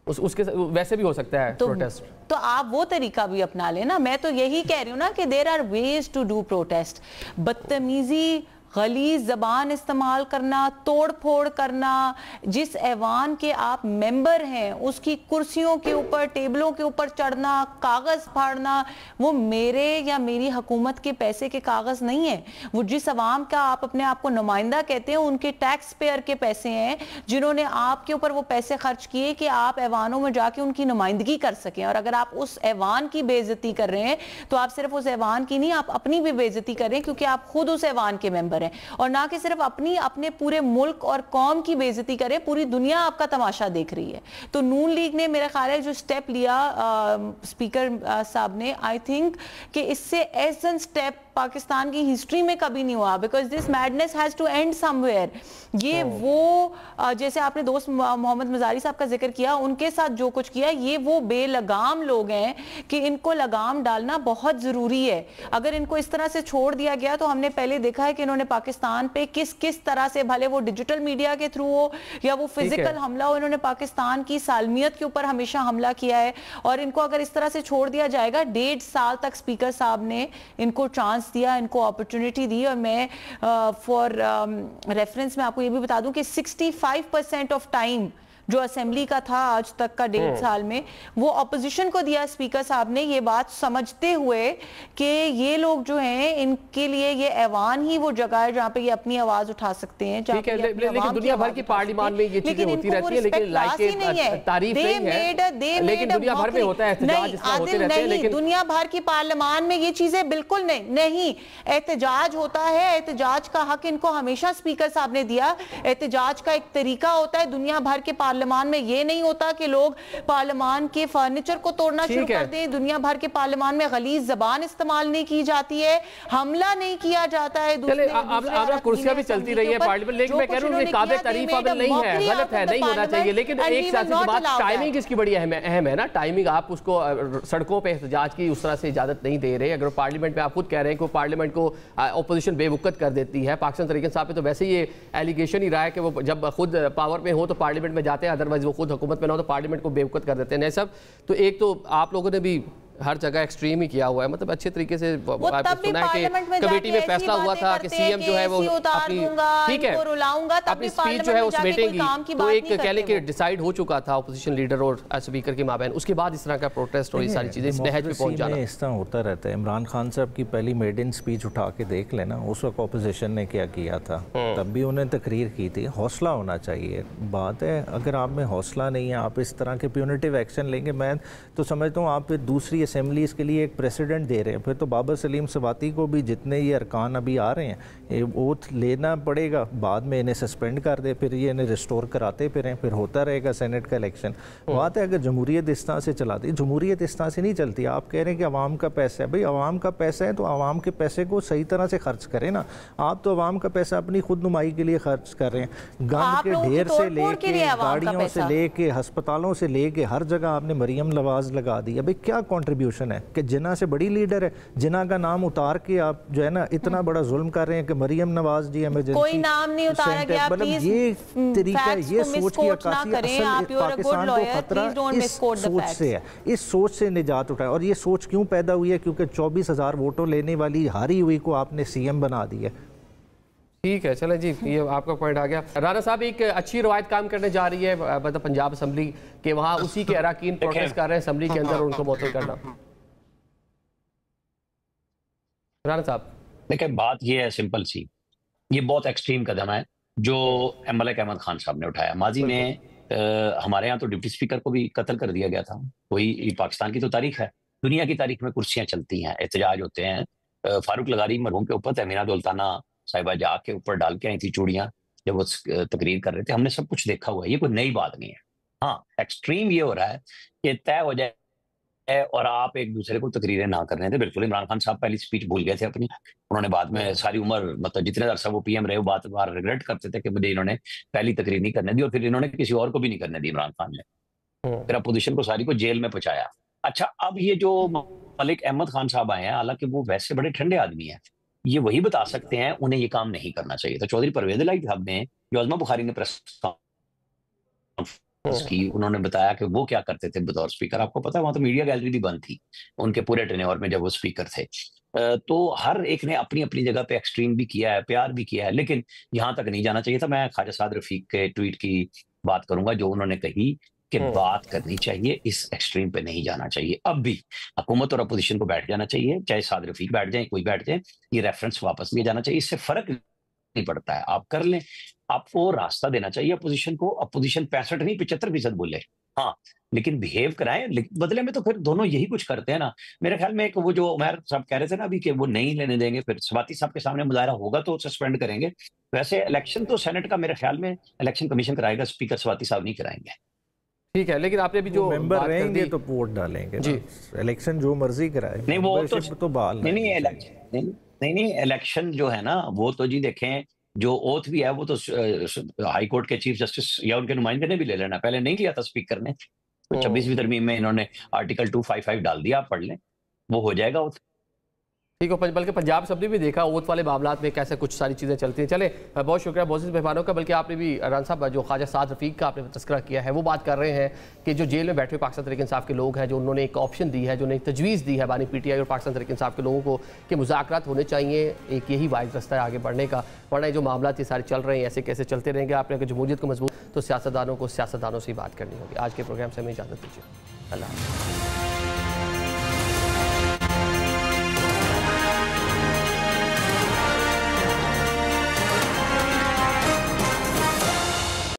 Speaker 1: उसके वैसे भी हो सकता है प्रोटेस्ट।
Speaker 7: तो आप वो तरीका भी अपना लेना। मैं तो यही कह रही हूँ ना कि there are ways to do protest. बदतमीजी, गलीज ज़बान इस्तेमाल करना, तोड़ फोड़ करना, जिस ऐवान के आप मेंबर हैं उसकी कुर्सियों के ऊपर, टेबलों के ऊपर चढ़ना, कागज़ फाड़ना, वो मेरे या मेरी हुकूमत के पैसे के कागज़ नहीं है। वो जिस अवाम का आप अपने आप को नुमाइंदा कहते हैं, उनके टैक्स पेयर के पैसे हैं, जिन्होंने आपके ऊपर वो पैसे खर्च किए कि आप ऐवानों में जाके उनकी नुमाइंदगी कर सकें। और अगर आप उस ऐवान की बेइज्जती कर रहे हैं तो आप सिर्फ उस ऐवान की नहीं, आप अपनी भी बेइज्जती कर रहे हैं, क्योंकि आप खुद उस ऐवान के मेंबर, और ना कि सिर्फ अपने पूरे मुल्क और कौम की बेइज्जती करे, पूरी दुनिया आपका तमाशा देख रही है। तो नून लीग ने मेरा ख्याल है जो स्टेप लिया स्पीकर साहब ने, आई थिंक कि इससे एज स्टेप पाकिस्तान की हिस्ट्री में कभी नहीं हुआ, because this madness has to end somewhere. ये वो जैसे आपने दोस्त मोहम्मद मज़ारी साहब का जिक्र किया, उनके साथ जो कुछ किया, ये वो बेलगाम लोग हैं कि इनको लगाम डालना बहुत जरूरी है। अगर इनको इस तरह से छोड़ दिया गया तो हमने पहले देखा है कि इन्होंने पाकिस्तान पे किस किस तरह से, भले वो डिजिटल मीडिया के थ्रू हो या वो फिजिकल हमला हो, इन्होंने पाकिस्तान की सालमियत के ऊपर हमेशा हमला किया है। और इनको अगर इस तरह से छोड़ दिया जाएगा, 1.5 साल तक स्पीकर साहब ने इनको चांस दिया, इनको अपॉर्चुनिटी दी। और मैं फॉर रेफरेंस में आपको ये भी बता दूं कि 65% ऑफ टाइम जो असेंबली का था आज तक का 1.5 साल में, वो अपोजिशन को दिया स्पीकर साहब ने, ये बात समझते हुए कि ये लोग जो हैं इनके लिए ये ऐवान ही वो जगह है जहाँ पे ये अपनी आवाज उठा सकते हैं।
Speaker 1: लेकिन दुनिया भर की पार्लियामान में ये चीजें होती रहती है, लेकिन लाइक तारीफ नहीं है, लेकिन दुनिया भर में होता है एहतजाज, होते रहते हैं। लेकिन
Speaker 7: दुनिया भर की पार्लियामान में ये चीजें बिल्कुल नहीं, एहतजाज होता है, एहतजाज का हक इनको हमेशा स्पीकर साहब ने दिया। एहतजाज का एक तरीका होता है, दुनिया भर के पार्लियामान में ये नहीं होता कि लोग पार्लियामान के फर्नीचर को तोड़ना शुरू कर दें। दुनिया भर के पार्लियामान में गलीज जबान इस्तेमाल नहीं की जाती है, हमला नहीं किया जाता है।
Speaker 1: कुर्सियां भी चलती रही है पार्लियामेंट, लेकिन मैं कह रहा हूँ काबिल तारीफ अब नहीं है, गलत है, नहीं होना चाहिए। लेकिन एक सियासी बात, टाइमिंग इसकी बड़ी अहम है ना, टाइमिंग। आप उसको सड़कों पे एहतजाज की उस तरह से इजाजत नहीं दे रहे। अगर पार्लियामेंट में आप खुद कह रहे हैं कि पार्लियामेंट को अपोजिशन बेवकूफ़ कर देती है, पाकिस्तान तरीके साहब पे तो वैसे ये एलिगेशन ही रहा है कि वो जब खुद पावर में हो तो पार्लियामेंट में जाते हैं, अदरवाइज वो खुद हुकूमत में ना हो तो पार्लियामेंट को बेवकूफ़ कर देते हैं। नहीं सब तो एक तो आप लोगों ने भी हर जगह एक्सट्रीम ही किया हुआ है, मतलब अच्छे तरीके से सुना है कि कमेटी में फैसला हुआ था कि सीएम जो है वो अपनी ठीक है अपनी स्पीच जो है उस मीटिंग की तो एक कह लें कि डिसाइड हो चुका था अपोजिशन लीडर और स्पीकर के माबैन, उसके बाद इस तरह का प्रोटेस्ट और ये सारी चीजें इस नहज पे पहुंच जाना
Speaker 6: इस तरह होता रहता है। इमरान खान साहब की पहली मेडन स्पीच उठा के देख लेना, उस वक्त अपोजिशन ने क्या किया था, तब भी उन्हें तकरीर की थी। हौसला होना चाहिए, बात है अगर आप में हौसला नहीं है, आप इस तरह के प्यूनिटिव एक्शन लेंगे, मैं तो समझता हूँ आप दूसरी असेंबली इसके लिए एक प्रेसिडेंट दे रहे हैं। फिर तो बाबर सलीम सवाती को भी जितने ये अरकान अभी आ रहे हैं ओथ लेना पड़ेगा, बाद में इन्हें सस्पेंड कर दे, फिर ये इन्हें रिस्टोर कराते फिरें, फिर होता रहेगा सेनेट का इलेक्शन। बात है अगर जमहूरियत इस तरह से चलाती, जमहूरियत इस तरह से नहीं चलती। आप कह रहे हैं कि अवाम का पैसा है, भाई अवाम का पैसा है तो अवाम के पैसे को सही तरह से खर्च करें ना। आप तो अवाम का पैसा अपनी खुद नुमाई के लिए खर्च कर रहे हैं, गंद के ढेर से लेके गाड़ियों से लेके अस्पतालों से लेके हर जगह आपने मरियम नवाज लगा दी। भाई क्या कॉन्ट्रीब्यूशन है कि जिन्ना से बड़ी लीडर है, जिन्ना का नाम उतार के आप जो है ना इतना बड़ा जुल्म कर रहे हैं कि मरियम नवाज जी इमरजेंसी,
Speaker 7: कोई नाम नहीं उतारा गया,
Speaker 6: मतलब ये तरीका, ये सोच की अक्कासी पाकिस्तान को खतरा इस सोच से है, इस सोच से निजात उठाए। और ये सोच क्यों पैदा हुई है, क्योंकि 24,000 वोटों लेने वाली हारी हुई को आपने सीएम बना दिया।
Speaker 1: ठीक है, चलें जी, ये आपका पॉइंट आ गया। राना साहब एक अच्छी रवायत काम करने जा रही है, मतलब पंजाब असम्बली के वहाँ उसी के अरकान प्रोटेस्ट कर रहे हैं असम्बली के अंदर, उनको मुअत्तल करना। राना साहब
Speaker 5: देखिए बात ये है सिंपल सी, ये बहुत एक्सट्रीम कदम है जो मलिक अहमद खान साहब ने उठाया। माजी में हमारे यहाँ तो डिप्टी स्पीकर को भी कत्ल कर दिया गया था। कोई पाकिस्तान की तो तारीख है, दुनिया की तारीख में कुर्सियां चलती हैं, एहतजाज होते हैं। फारूक लगारी मरहूम के ऊपर तहमीना दौलताना साहिबा जा के ऊपर डाल के आई थी चूड़ियां जब वो तकरीर कर रहे थे, हमने सब कुछ देखा हुआ है, ये कोई नई बात नहीं है। हाँ एक्सट्रीम ये हो रहा है कि तय हो जाए और आप एक दूसरे को तकरीरें ना कर रहे थे। बिल्कुल इमरान खान साहब पहली स्पीच भूल गए थे अपनी, उन्होंने बाद में सारी उम्र मतलब जितने अरसा वो पीएम रहे वो बात बार रिग्रेट करते थे कि मुझे इन्होंने पहली तकरीर नहीं करने दी, और फिर इन्होंने किसी और को भी नहीं करने दी इमरान खान ने, फिर अपोजिशन को सारी को जेल में पहुंचाया। अच्छा अब ये जो मलिक अहमद खान साहब आए हैं, हालांकि वो वैसे बड़े ठंडे आदमी हैं, ये वही बता सकते हैं उन्हें ये काम नहीं करना चाहिए। तो चौधरी परवेज इलाही साहब ने, जो अजमा बुखारी ने प्रेस की, उन्होंने बताया कि वो क्या करते थे बतौर स्पीकर। आपको पता है वहां तो मीडिया गैलरी भी बंद थी उनके पूरे टेन्योर में जब वो स्पीकर थे। तो हर एक ने अपनी अपनी जगह पे एक्सट्रीम भी किया है, प्यार भी किया है, लेकिन यहां तक नहीं जाना चाहिए था। मैं ख्वाजा साद रफीक के ट्वीट की बात करूंगा जो उन्होंने कही कि बात करनी चाहिए, इस एक्सट्रीम पे नहीं जाना चाहिए। अब भी हुकूमत और अपोजिशन को बैठ जाना चाहिए, चाहे साद रफीक बैठ जाए कोई बैठ जाए, ये रेफरेंस वापस लिया जाना चाहिए, इससे फर्क नहीं पड़ता है। आप कर लें, आपको रास्ता देना चाहिए अपोजिशन को। अपोजिशन 65 नहीं 75% बोले, हाँ, लेकिन बिहेव कराएं बदले में। तो फिर दोनों यही कुछ करते हैं ना। मेरे ख्याल में एक वो जो उमर साहब कह रहे थे ना अभी कि वो नहीं लेने देंगे, फिर सवाती साहब के सामने मुजाहरा होगा तो सस्पेंड करेंगे। वैसे इलेक्शन तो सेनेट का मेरे ख्याल में इलेक्शन कमीशन कराएगा, स्पीकर सवाती साहब नहीं कराएंगे।
Speaker 1: ठीक है, लेकिन आपने भी जो
Speaker 6: मेंबर रहेंगे तो वोट डालेंगे जी, इलेक्शन जो मर्जी कराए,
Speaker 5: नहीं वो
Speaker 6: तो बाल
Speaker 5: नहीं इलेक्शन जो है ना वो तो जी देखें, जो ओथ भी है वो तो हाई कोर्ट के चीफ जस्टिस या उनके नुमाइंदे ने भी ले लेना, पहले नहीं लिया था स्पीकर ने। तो 26वीं तरमीम में इन्होंने आर्टिकल 255 डाल दिया, आप पढ़ लें, वो हो जाएगा ओथ।
Speaker 1: ठीक है, बल्कि पंजाब सबने भी देखा ओथ वाले मामला में कैसे कुछ सारी चीज़ें चलती हैं। चले, बहुत शुक्रिया बहुत से मेहमानों का, बल्कि आपने भी राना साहब जो ख्वाजा साद रफ़ीक का आपने तस्करा किया है, वो बात कर रहे हैं कि जो जेल में बैठे हुए पाकिस्तान तहरीक इंसाफ के लोग हैं, जो उन्होंने एक ऑप्शन दी है, जो उन्हें एक तजवीज़ दी है बानी PTI और पाकिस्तान तहरीक इंसाफ के लोगों को कि मुज़ाकरात होने चाहिए, एक यही वाहिद रास्ता है आगे बढ़ने का, वरना जो मामला ये सारे चल रहे हैं ऐसे कैसे चलते रहेंगे। आपने अगर जमहूरियत को मजबूत तो सियासतदानों को सियासतदानों से ही बात करनी होगी। आज के प्रोग्राम से हमें इजाज़त दीजिए, अल्लाह।